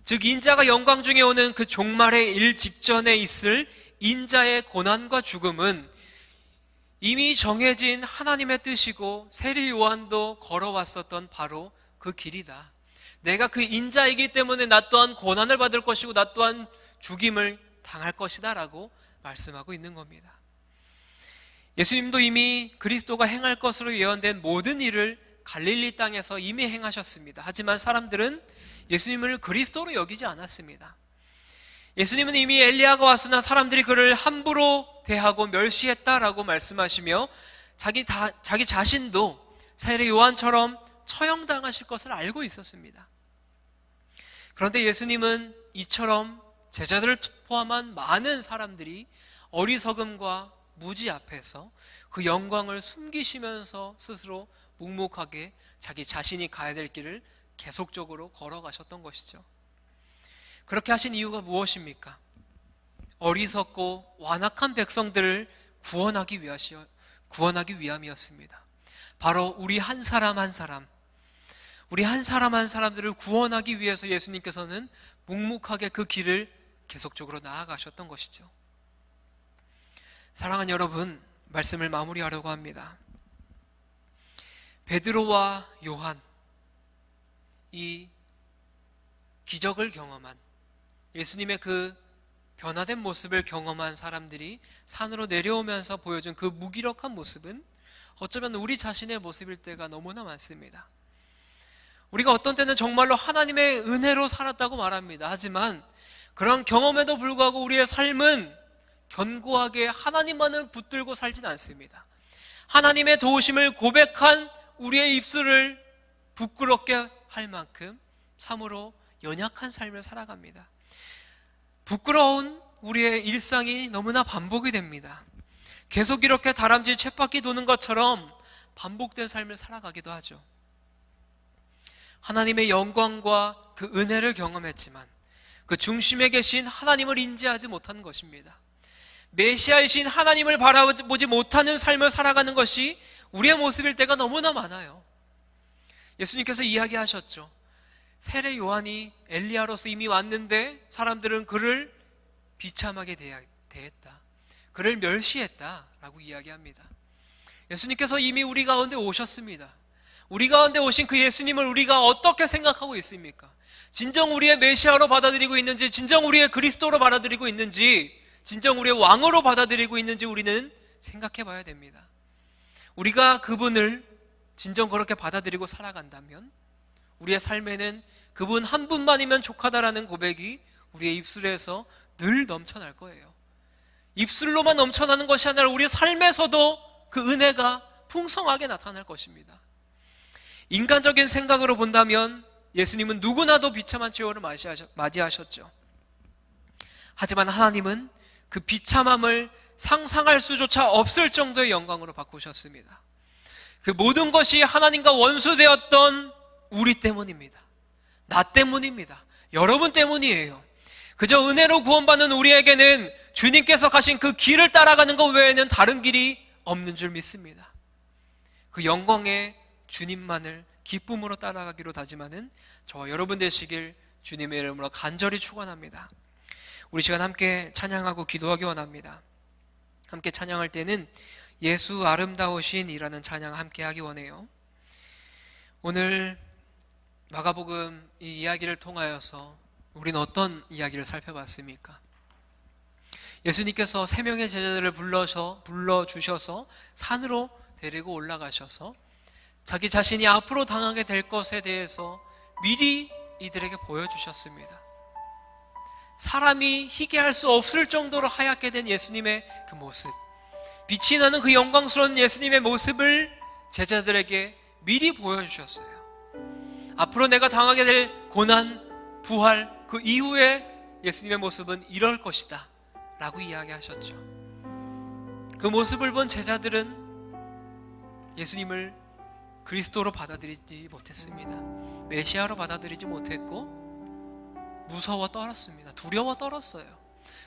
즉 인자가 영광 중에 오는 그 종말의 일 직전에 있을 인자의 고난과 죽음은 이미 정해진 하나님의 뜻이고 세례 요한도 걸어왔었던 바로 그 길이다. 내가 그 인자이기 때문에 나 또한 고난을 받을 것이고 나 또한 죽임을 당할 것이다 라고 말씀하고 있는 겁니다. 예수님도 이미 그리스도가 행할 것으로 예언된 모든 일을 갈릴리 땅에서 이미 행하셨습니다. 하지만 사람들은 예수님을 그리스도로 여기지 않았습니다. 예수님은 이미 엘리야가 왔으나 사람들이 그를 함부로 대하고 멸시했다라고 말씀하시며 자기 자신도 세례 요한처럼 처형당하실 것을 알고 있었습니다. 그런데 예수님은 이처럼 제자들을 포함한 많은 사람들이 어리석음과 무지 앞에서 그 영광을 숨기시면서 스스로 묵묵하게 자기 자신이 가야 될 길을 계속적으로 걸어가셨던 것이죠. 그렇게 하신 이유가 무엇입니까? 어리석고 완악한 백성들을 구원하기 위함이었습니다. 바로 우리 한 사람 한 사람들을 구원하기 위해서 예수님께서는 묵묵하게 그 길을 계속적으로 나아가셨던 것이죠. 사랑하는 여러분, 말씀을 마무리하려고 합니다. 베드로와 요한, 이 기적을 경험한 예수님의 그 변화된 모습을 경험한 사람들이 산으로 내려오면서 보여준 그 무기력한 모습은 어쩌면 우리 자신의 모습일 때가 너무나 많습니다. 우리가 어떤 때는 정말로 하나님의 은혜로 살았다고 말합니다. 하지만 그런 경험에도 불구하고 우리의 삶은 견고하게 하나님만을 붙들고 살진 않습니다. 하나님의 도우심을 고백한 우리의 입술을 부끄럽게 할 만큼 참으로 연약한 삶을 살아갑니다. 부끄러운 우리의 일상이 너무나 반복이 됩니다. 계속 이렇게 다람쥐 쳇바퀴 도는 것처럼 반복된 삶을 살아가기도 하죠. 하나님의 영광과 그 은혜를 경험했지만 그 중심에 계신 하나님을 인지하지 못하는 것입니다. 메시아이신 하나님을 바라보지 못하는 삶을 살아가는 것이 우리의 모습일 때가 너무나 많아요. 예수님께서 이야기하셨죠. 세례 요한이 엘리야로서 이미 왔는데 사람들은 그를 비참하게 대했다. 그를 멸시했다라고 이야기합니다. 예수님께서 이미 우리 가운데 오셨습니다. 우리 가운데 오신 그 예수님을 우리가 어떻게 생각하고 있습니까? 진정 우리의 메시아로 받아들이고 있는지, 진정 우리의 그리스도로 받아들이고 있는지, 진정 우리의 왕으로 받아들이고 있는지 우리는 생각해 봐야 됩니다. 우리가 그분을 진정 그렇게 받아들이고 살아간다면 우리의 삶에는 그분 한 분만이면 족하다라는 고백이 우리의 입술에서 늘 넘쳐날 거예요. 입술로만 넘쳐나는 것이 아니라 우리 삶에서도 그 은혜가 풍성하게 나타날 것입니다. 인간적인 생각으로 본다면 예수님은 누구나도 비참한 최후를 맞이하셨죠. 하지만 하나님은 그 비참함을 상상할 수조차 없을 정도의 영광으로 바꾸셨습니다. 그 모든 것이 하나님과 원수되었던 우리 때문입니다. 나 때문입니다. 여러분 때문이에요. 그저 은혜로 구원받는 우리에게는 주님께서 가신 그 길을 따라가는 것 외에는 다른 길이 없는 줄 믿습니다. 그 영광의 주님만을 기쁨으로 따라가기로 다짐하는 저와 여러분 되시길 주님의 이름으로 간절히 축원합니다. 우리 시간 함께 찬양하고 기도하기 원합니다. 함께 찬양할 때는 예수 아름다우신 이라는 찬양 함께 하기 원해요. 오늘 마가복음 이 이야기를 통하여서 우리는 어떤 이야기를 살펴봤습니까? 예수님께서 3명의 제자들을 불러주셔서 산으로 데리고 올라가셔서 자기 자신이 앞으로 당하게 될 것에 대해서 미리 이들에게 보여주셨습니다. 사람이 희게할 수 없을 정도로 하얗게 된 예수님의 그 모습, 빛이 나는 그 영광스러운 예수님의 모습을 제자들에게 미리 보여주셨어요. 앞으로 내가 당하게 될 고난, 부활, 그 이후에 예수님의 모습은 이럴 것이다 라고 이야기하셨죠. 그 모습을 본 제자들은 예수님을 그리스도로 받아들이지 못했습니다. 메시아로 받아들이지 못했고 무서워 떨었습니다. 두려워 떨었어요.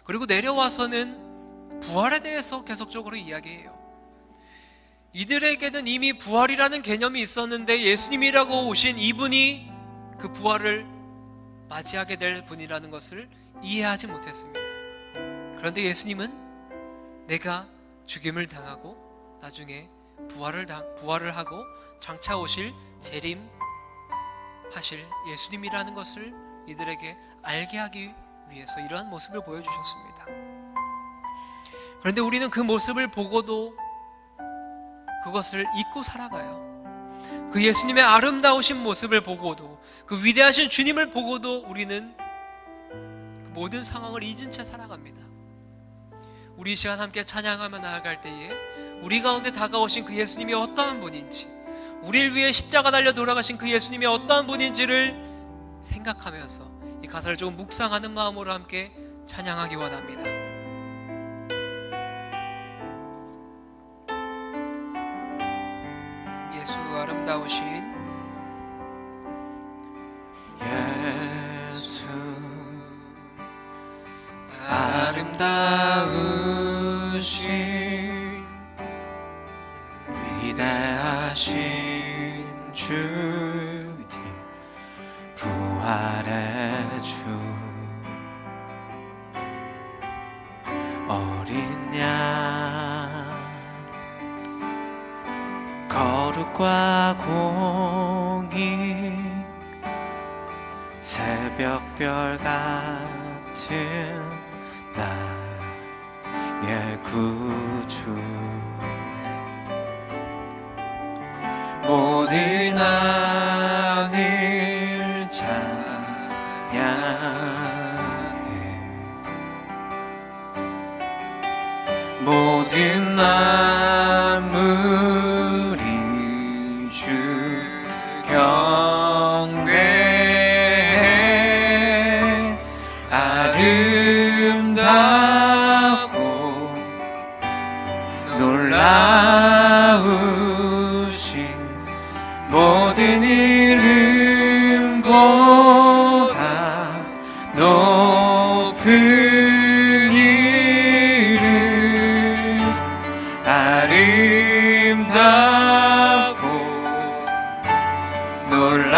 그리고 내려와서는 부활에 대해서 계속적으로 이야기해요. 이들에게는 이미 부활이라는 개념이 있었는데 예수님이라고 오신 이분이 그 부활을 맞이하게 될 분이라는 것을 이해하지 못했습니다. 그런데 예수님은 내가 죽임을 당하고 나중에 부활을 하고 장차 오실 재림하실 예수님이라는 것을 이들에게 알게 하기 위해서 이러한 모습을 보여주셨습니다. 그런데 우리는 그 모습을 보고도 그것을 잊고 살아가요. 그 예수님의 아름다우신 모습을 보고도, 그 위대하신 주님을 보고도 우리는 그 모든 상황을 잊은 채 살아갑니다. 우리 이 시간 함께 찬양하며 나아갈 때에 우리 가운데 다가오신 그 예수님이 어떠한 분인지, 우리를 위해 십자가 달려 돌아가신 그 예수님이 어떠한 분인지를 생각하면서 이 가사를 조금 묵상하는 마음으로 함께 찬양하기 원합니다. 예수 아름다우신 예수 아름다우신 위대하신 주님 부활의 주 어린 양 거룩과 공의 새벽별 같은 나의 구주 모든 하늘 찬양해 모든 만물이 주 경배해 아름답고 놀라우신 모든 이름보다 높은 이름 아름답고 놀라우신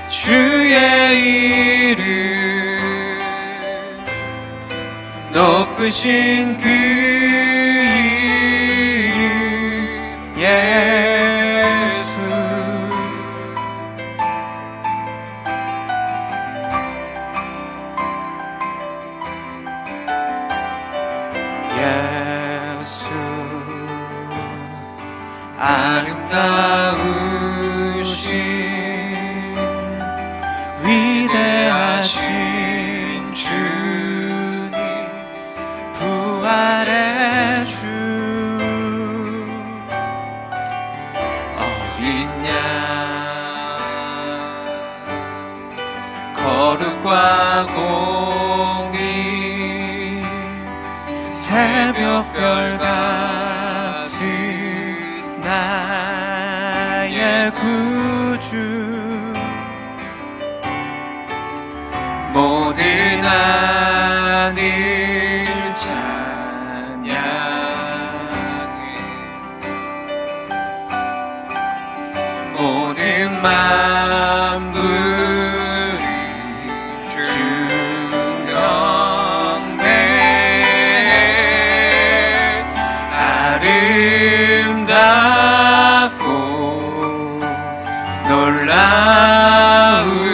주의 이름 높으신 그 이름 예수 예수 아름다우신 위대하신 주 빛과 공의 새벽별 같은 나의 구주 모든 하늘 찬양해 모든 만물이 주 경배해 아름답고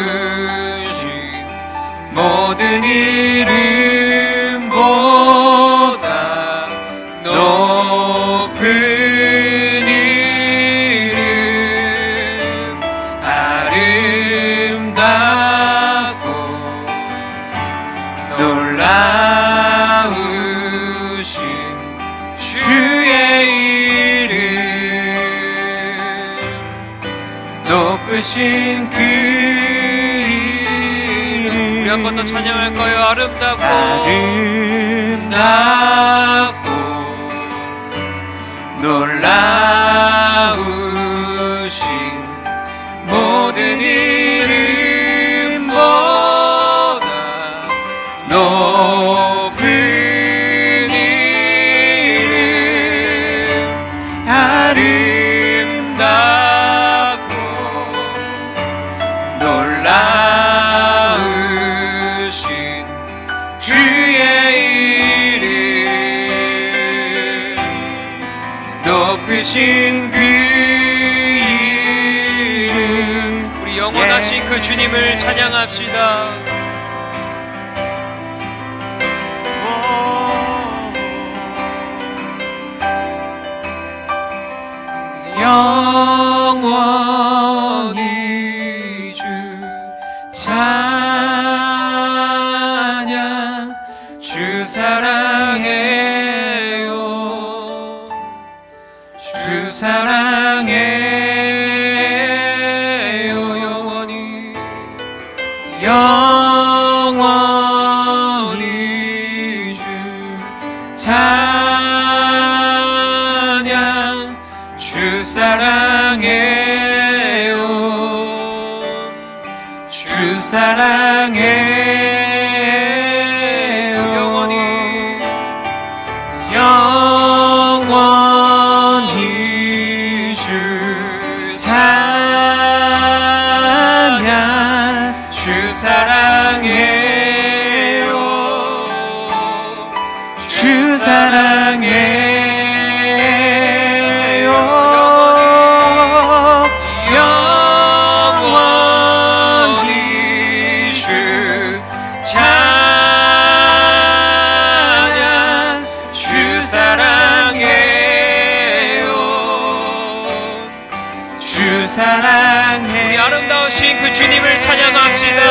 놀라우신 모든 이름보다 높은 이름 아름답고 놀라우신 주의 이름 높으신 그 우리 한 번 더 찬양할까요? 아름답고 놀라우신 모든 이름보다 높은 이름 아름답고 놀라우신 주의 이름 높으신 그 이름 우리 영원하신 그 주님을 찬양합시다. 영원히 주 찬양 주 사랑해요 주 사랑해요 영원히 영원히 주 찬양 주 사랑해요 주 사랑해요 영원히 영원히 주 찬양 주 사랑해요 주 사랑해요 영원히 주 찬양 주 사랑해요 주 사랑해요 우리 아름다우신 그 주님을 찬양합시다.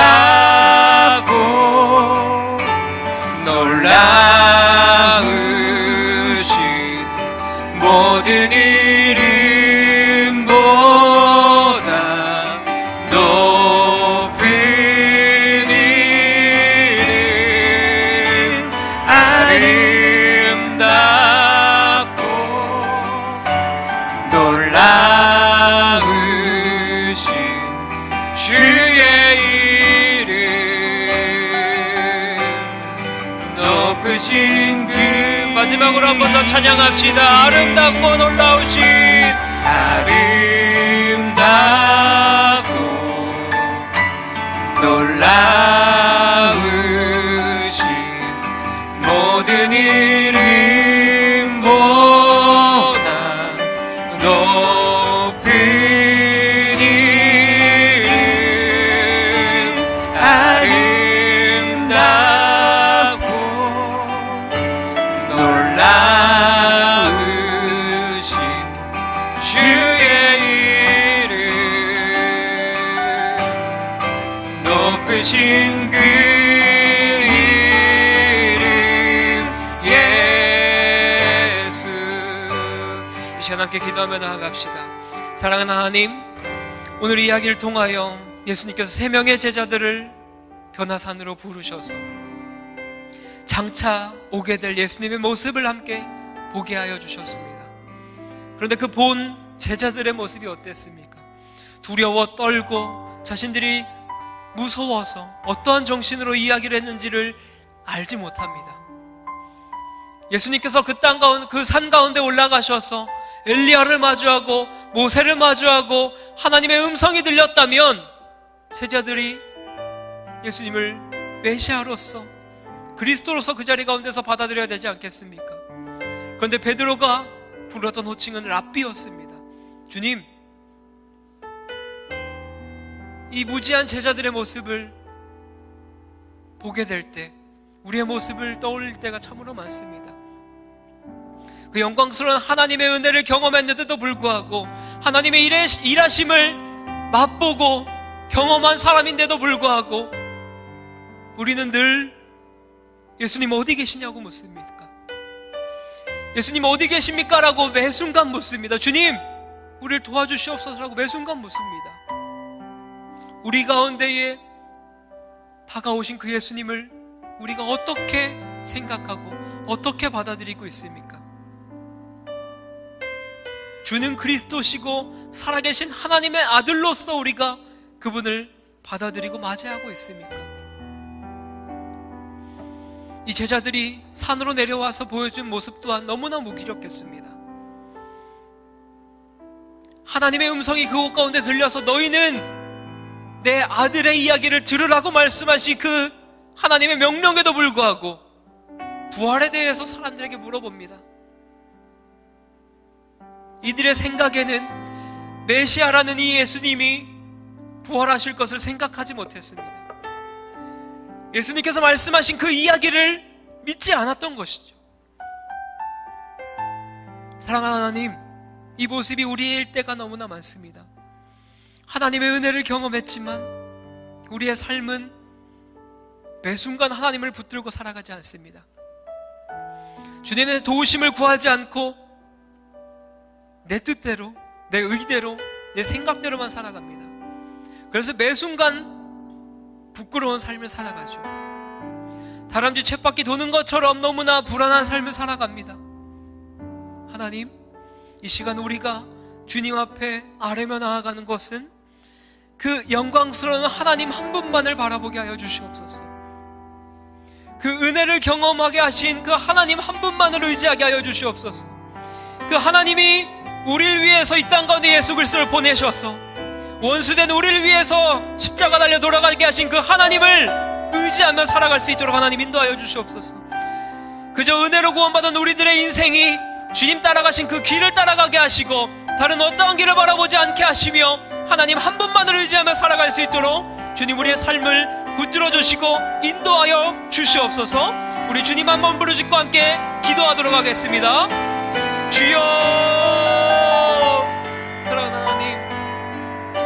아름답고 놀라우신 모든 이름보다 높은 이름 아름답고 놀라우신 주의 이름 높으신 그 마지막으로 한 번 더 찬양합시다. 아름답고 놀라우신 아름답고 놀라우신 모든 이름보다 높은 이름 아름답고 놀라우신 주의 이름 높으신 그 이름 예수. 이 시간 함께 기도하며 나아갑시다. 사랑하는 하나님, 오늘 이야기를 통하여 예수님께서 3명의 제자들을 변화산으로 부르셔서 장차 오게 될 예수님의 모습을 함께 보게 하여 주셨습니다. 그런데 그 본 제자들의 모습이 어땠습니까? 두려워 떨고 자신들이 무서워서 어떠한 정신으로 이야기를 했는지를 알지 못합니다. 예수님께서 그 산 가운데 올라가셔서 엘리야를 마주하고 모세를 마주하고 하나님의 음성이 들렸다면 제자들이 예수님을 메시아로서 그리스도로서 그 자리 가운데서 받아들여야 되지 않겠습니까? 그런데 베드로가 불렀던 호칭은 랍비였습니다. 주님, 이 무지한 제자들의 모습을 보게 될 때 우리의 모습을 떠올릴 때가 참으로 많습니다. 그 영광스러운 하나님의 은혜를 경험했는데도 불구하고 하나님의 일하심을 맛보고 경험한 사람인데도 불구하고 우리는 늘 예수님 어디 계시냐고 묻습니까? 예수님 어디 계십니까? 라고 매 순간 묻습니다. 주님, 우리를 도와주시옵소서라고 매 순간 묻습니다. 우리 가운데에 다가오신 그 예수님을 우리가 어떻게 생각하고 어떻게 받아들이고 있습니까? 주는 그리스도시고 살아계신 하나님의 아들로서 우리가 그분을 받아들이고 맞이하고 있습니까? 이 제자들이 산으로 내려와서 보여준 모습 또한 너무나 무기력했습니다. 하나님의 음성이 그곳 가운데 들려서 너희는 내 아들의 이야기를 들으라고 말씀하신 그 하나님의 명령에도 불구하고 부활에 대해서 사람들에게 물어봅니다. 이들의 생각에는 메시아라는 이 예수님이 부활하실 것을 생각하지 못했습니다. 예수님께서 말씀하신 그 이야기를 믿지 않았던 것이죠. 사랑하는 하나님, 이 모습이 우리의 때가 너무나 많습니다. 하나님의 은혜를 경험했지만 우리의 삶은 매 순간 하나님을 붙들고 살아가지 않습니다. 주님의 도우심을 구하지 않고 내 뜻대로, 내 의대로, 내 생각대로만 살아갑니다. 그래서 매 순간 부끄러운 삶을 살아가죠. 다람쥐 쳇바퀴 도는 것처럼 너무나 불안한 삶을 살아갑니다. 하나님, 이 시간 우리가 주님 앞에 아뢰며 나아가는 것은 그 영광스러운 하나님 한 분만을 바라보게 하여 주시옵소서. 그 은혜를 경험하게 하신 그 하나님 한 분만을 의지하게 하여 주시옵소서. 그 하나님이 우리를 위해서 이 땅 가운데 예수 그리스도를 보내셔서 원수된 우리를 위해서 십자가 달려 돌아가게 하신 그 하나님을 의지하며 살아갈 수 있도록 하나님 인도하여 주시옵소서. 그저 은혜로 구원받은 우리들의 인생이 주님 따라가신 그 길을 따라가게 하시고 다른 어떠한 길을 바라보지 않게 하시며 하나님 한 분만을 의지하며 살아갈 수 있도록 주님 우리의 삶을 붙들어 주시고 인도하여 주시옵소서. 우리 주님 한번 부르짖고 함께 기도하도록 하겠습니다. 주여, 사랑하는 하나님,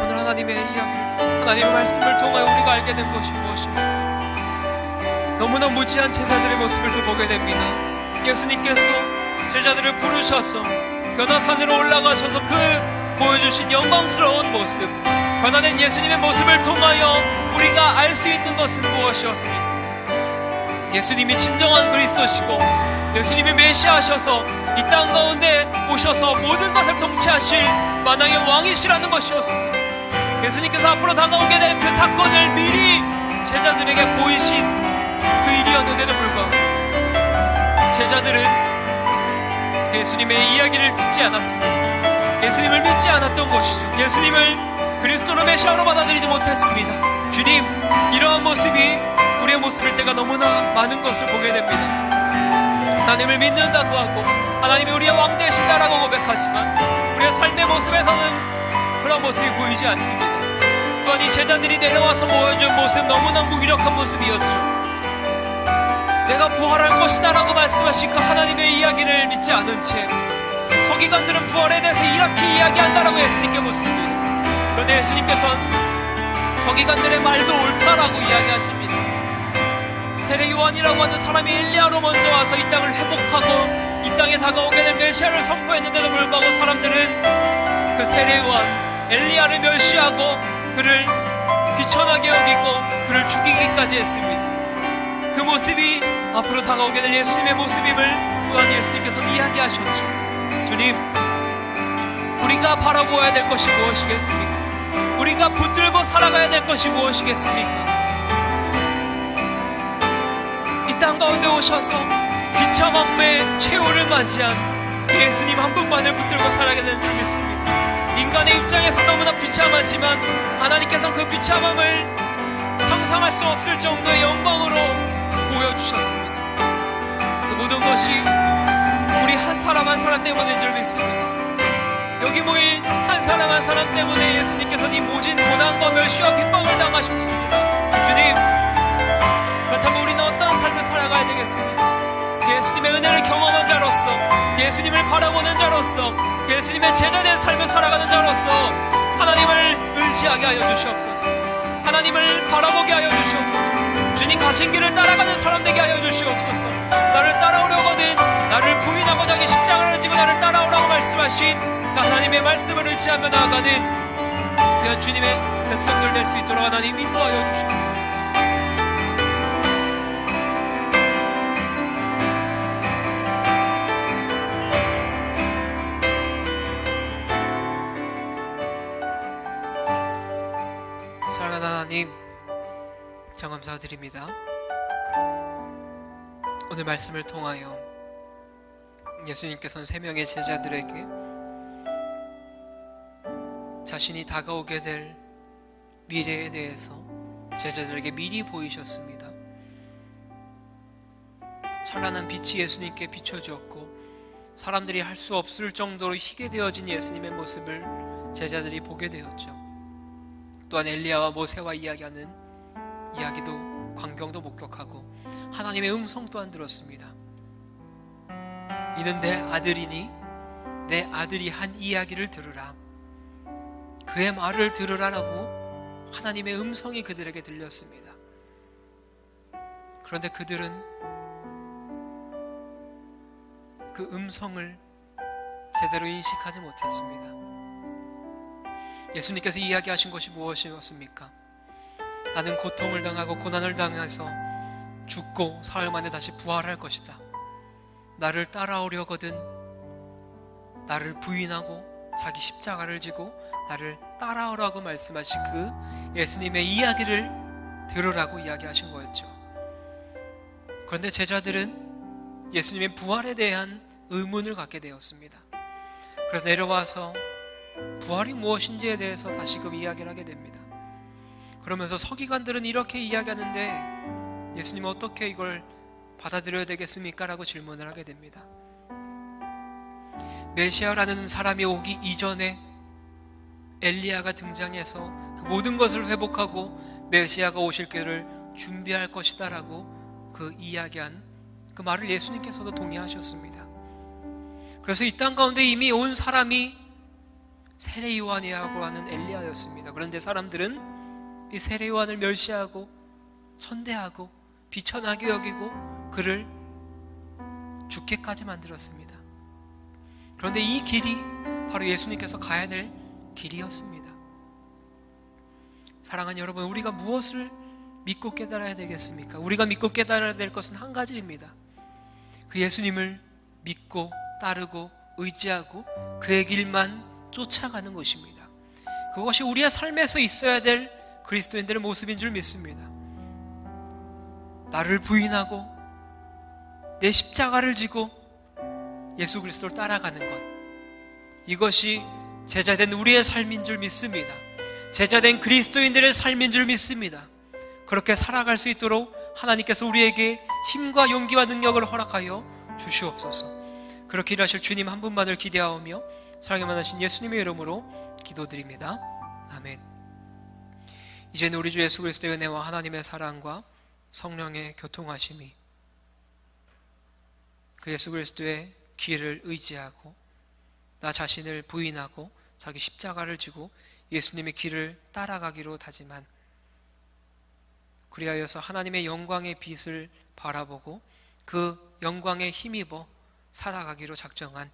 오늘 하나님의 이야기를, 하나님의 말씀을 통하여 우리가 알게 된 것이 무엇입니까? 너무나 무지한 제자들의 모습을 또 보게 됩니다. 예수님께서 제자들을 부르셔서 변화산으로 올라가셔서 그 보여주신 영광스러운 모습, 변화된 예수님의 모습을 통하여 우리가 알 수 있는 것은 무엇이었습니까? 예수님이 진정한 그리스도시고 예수님이 메시아셔서 이 땅 가운데 오셔서 모든 것을 통치하실 만왕의 왕이시라는 것이었습니다. 예수님께서 앞으로 다가오게 될 그 사건을 미리 제자들에게 보이신 그 일이었는데도 불구하고 제자들은 예수님의 이야기를 듣지 않았습니다. 예수님을 믿지 않았던 것이죠. 예수님을 그리스도로 메시아로 받아들이지 못했습니다. 주님, 이러한 모습이 우리의 모습일 때가 너무나 많은 것을 보게 됩니다. 하나님을 믿는다고 하고 하나님이 우리의 왕 되신다라고 고백하지만 우리의 삶의 모습에서는 그런 모습이 보이지 않습니다. 또한 이 제자들이 내려와서 보여준 모습, 너무나 무기력한 모습이었죠. 내가 부활할 것이다 라고 말씀하신 그 하나님의 이야기를 믿지 않은 채 서기관들은 부활에 대해서 이렇게 이야기한다라고 예수님께 묻습니다. 그런데 예수님께서는 서기관들의 말도 옳다라고 이야기하십니다. 세례 요한이라고 하는 사람이 엘리야로 먼저 와서 이 땅을 회복하고 이 땅에 다가오게 될 메시아를 선포했는데도 불구하고 사람들은 그 세례 요한, 엘리야를 멸시하고 그를 비천하게 여기고 그를 죽이기까지 했습니다. 그 모습이 앞으로 다가오게 될 예수님의 모습임을 또한 예수님께서는 이야기하셨죠. 주님, 우리가 바라보아야 될 것이 무엇이겠습니까? 우리가 붙들고 살아가야 될 것이 무엇이겠습니까? 이 땅 가운데 오셔서 비참함의 최후를 맞이한 예수님 한 분만을 붙들고 살아가야 되는 줄 믿습니다. 인간의 입장에서 너무나 비참하지만 하나님께서는 그 비참함을 상상할 수 없을 정도의 영광으로 보여주셨습니다. 그 모든 것이 우리 한 사람 한 사람 때문인 줄 믿습니다. 여기 모인 한 사람 한 사람 때문에 예수님께서는 이 모진 고난과 멸시와 핍박을 당하셨습니다. 주님, 그렇다면 우리는 어떤 삶을 살아가야 되겠습니까? 예수님의 은혜를 경험한 자로서, 예수님을 바라보는 자로서, 예수님의 제자된 삶을 살아가는 자로서 하나님을 의지하게 하여 주시옵소서. 하나님을 바라보게 하여 주시옵소서. 주님 가신 길을 따라가는 사람 되게 하여 주시옵소서. 나를 따라오려거든 나를 부인하고 자기 십자가를 지고 나를 따라오라고 말씀하신 그 하나님의 말씀을 의지하며 나아가는 귀한 주님의 백성들 될 수 있도록 하나님 인도하여 주시옵소서. 사랑하는 하나님, 참 감사드립니다. 오늘 말씀을 통하여 예수님께서는 3명의 제자들에게 자신이 다가오게 될 미래에 대해서 제자들에게 미리 보이셨습니다. 찬란한 빛이 예수님께 비춰주었고 사람들이 할 수 없을 정도로 희게 되어진 예수님의 모습을 제자들이 보게 되었죠. 또한 엘리야와 모세와 이야기하는 이야기도 광경도 목격하고 하나님의 음성 또한 들었습니다. 이는 내 아들이니 내 아들이 한 이야기를 들으라, 그의 말을 들으라라고 하나님의 음성이 그들에게 들렸습니다. 그런데 그들은 그 음성을 제대로 인식하지 못했습니다. 예수님께서 이야기하신 것이 무엇이었습니까? 나는 고통을 당하고 고난을 당해서 죽고 사흘 만에 다시 부활할 것이다. 나를 따라오려거든 나를 부인하고 자기 십자가를 지고 나를 따라오라고 말씀하신 그 예수님의 이야기를 들으라고 이야기하신 거였죠. 그런데 제자들은 예수님의 부활에 대한 의문을 갖게 되었습니다. 그래서 내려와서 부활이 무엇인지에 대해서 다시금 이야기를 하게 됩니다. 그러면서 서기관들은 이렇게 이야기하는데 예수님은 어떻게 이걸 받아들여야 되겠습니까? 라고 질문을 하게 됩니다. 메시아라는 사람이 오기 이전에 엘리야가 등장해서 그 모든 것을 회복하고 메시아가 오실 길을 준비할 것이다 라고 그 이야기한 그 말을 예수님께서도 동의하셨습니다. 그래서 이 땅 가운데 이미 온 사람이 세례 요한이라고 하는 엘리야였습니다. 그런데 사람들은 이 세례 요한을 멸시하고 천대하고 비천하게 여기고 그를 죽게까지 만들었습니다. 그런데 이 길이 바로 예수님께서 가야 될 길이었습니다. 사랑하는 여러분, 우리가 무엇을 믿고 깨달아야 되겠습니까? 우리가 믿고 깨달아야 될 것은 한 가지입니다. 그 예수님을 믿고 따르고 의지하고 그의 길만 쫓아가는 것입니다. 그것이 우리의 삶에서 있어야 될 그리스도인들의 모습인 줄 믿습니다. 나를 부인하고 내 십자가를 지고 예수 그리스도를 따라가는 것, 이것이 제자된 우리의 삶인 줄 믿습니다. 제자된 그리스도인들의 삶인 줄 믿습니다. 그렇게 살아갈 수 있도록 하나님께서 우리에게 힘과 용기와 능력을 허락하여 주시옵소서. 그렇게 일하실 주님 한 분만을 기대하오며 사랑에 만나신 예수님의 이름으로 기도드립니다. 아멘. 이제는 우리 주 예수 그리스도의 은혜와 하나님의 사랑과 성령의 교통하심이 그 예수 그리스도의 길을 의지하고 나 자신을 부인하고 자기 십자가를 지고 예수님의 길을 따라가기로 다짐한, 그리하여서 하나님의 영광의 빛을 바라보고 그 영광에 힘입어 살아가기로 작정한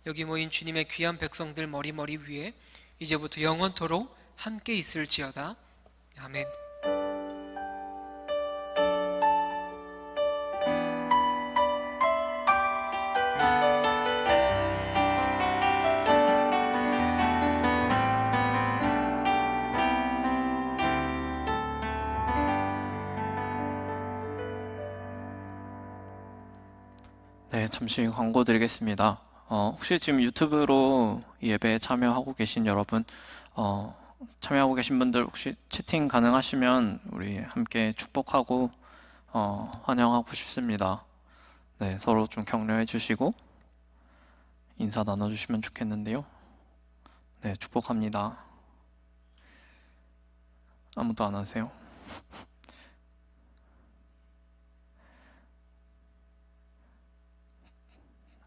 여기 모인 주님의 귀한 백성들 머리 위에 이제부터 영원토록 함께 있을지어다. 아멘. 네, 잠시 광고 드리겠습니다. 혹시 지금 유튜브로 이 예배에 참여하고 계신 여러분, 참여하고 계신 분들 혹시 채팅 가능하시면 우리 함께 축복하고 환영하고 싶습니다. 네, 서로 좀 격려해 주시고 인사 나눠주시면 좋겠는데요. 네, 축복합니다. 아무도 안 하세요?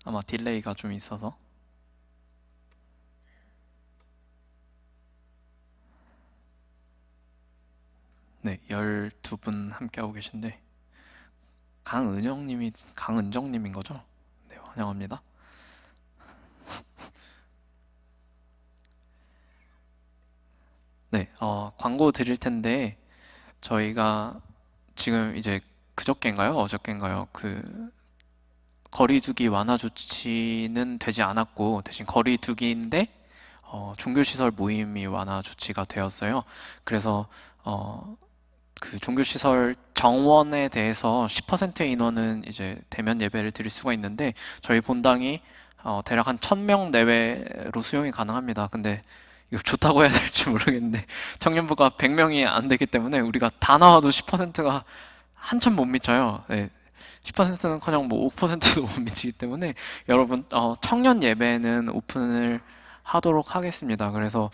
아마 딜레이가 좀 있어서. 네, 12분 함께하고 계신데 강은정님인 거죠? 네, 환영합니다. 네, 광고 드릴 텐데 저희가 지금 이제 그저께인가요? 어저께인가요? 거리두기 완화 조치는 되지 않았고 대신 거리두기인데 종교시설 모임이 완화 조치가 되었어요. 그래서 그 종교시설 정원에 대해서 10%의 인원은 이제 대면 예배를 드릴 수가 있는데 저희 본당이 대략 한 1000명 내외로 수용이 가능합니다. 근데 이거 좋다고 해야 될지 모르겠는데 청년부가 100명이 안 되기 때문에 우리가 다 나와도 10%가 한참 못 미쳐요. 네. 10%는커녕 뭐 5%도 못 미치기 때문에 여러분 청년 예배는 오픈을 하도록 하겠습니다. 그래서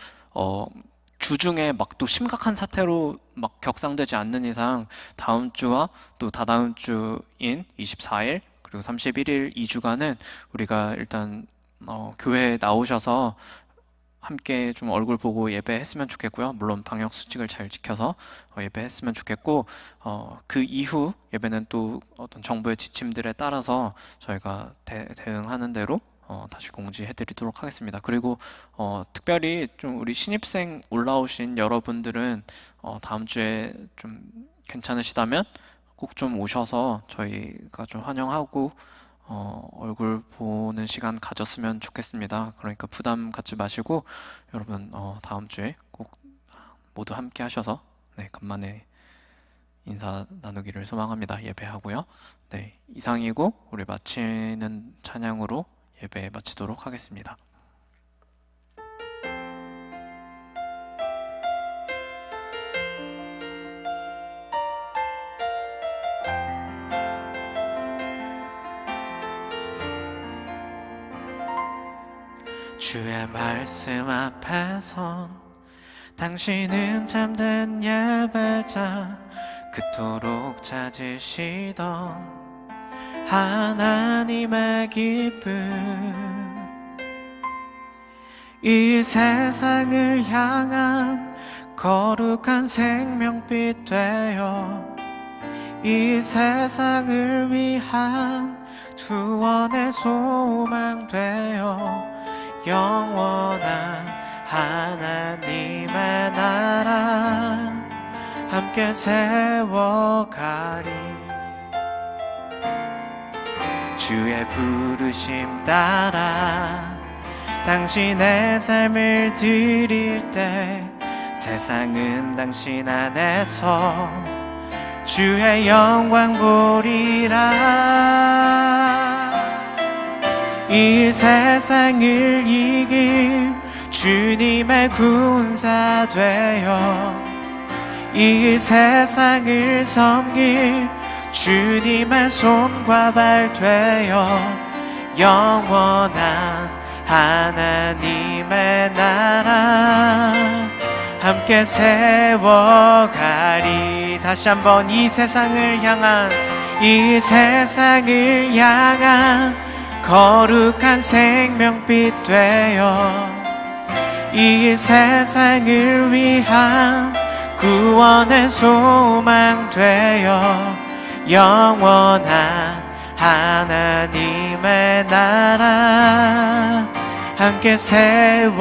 주중에 막 또 심각한 사태로 막 격상되지 않는 이상 다음 주와 또 다다음 주인 24일 그리고 31일 2주간은 우리가 일단 교회에 나오셔서 함께 좀 얼굴 보고 예배했으면 좋겠고요. 물론 방역 수칙을 잘 지켜서 예배했으면 좋겠고 그 이후 예배는 또 어떤 정부의 지침들에 따라서 저희가 대응하는 대로 다시 공지해드리도록 하겠습니다. 그리고 특별히 좀 우리 신입생 올라오신 여러분들은 다음 주에 좀 괜찮으시다면 꼭 좀 오셔서 저희가 좀 환영하고 얼굴 보는 시간 가졌으면 좋겠습니다. 그러니까 부담 갖지 마시고 여러분 다음 주에 꼭 모두 함께 하셔서 네, 간만에 인사 나누기를 소망합니다. 예배하고요. 네, 이상이고 우리 마치는 찬양으로 예배 마치도록 하겠습니다. 주의 말씀 앞에선 당신은 참된 예배자 그토록 찾으시던 하나님의 기쁨 이 세상을 향한 거룩한 생명빛 되어 이 세상을 위한 구원의 소망 되어 영원한 하나님의 나라 함께 세워가리 주의 부르심 따라 당신의 삶을 드릴 때 세상은 당신 안에서 주의 영광 보리라 이 세상을 이길 주님의 군사 되어 이 세상을 섬길 주님의 손과 발 되어 영원한 하나님의 나라 함께 세워가리 다시 한번 이 세상을 향한 거룩한 생명빛 되어 이 세상을 위한 구원의 소망 되어 영원한 하나님의 나라 함께 세워가리.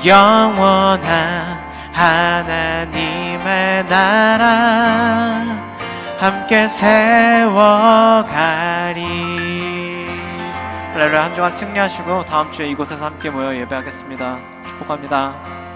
영원한 하나님의 나라 함께 세워가리. 할렐루야. 한 주간 승리하시고 다음 주에 이곳에서 함께 모여 예배하겠습니다. 축복합니다.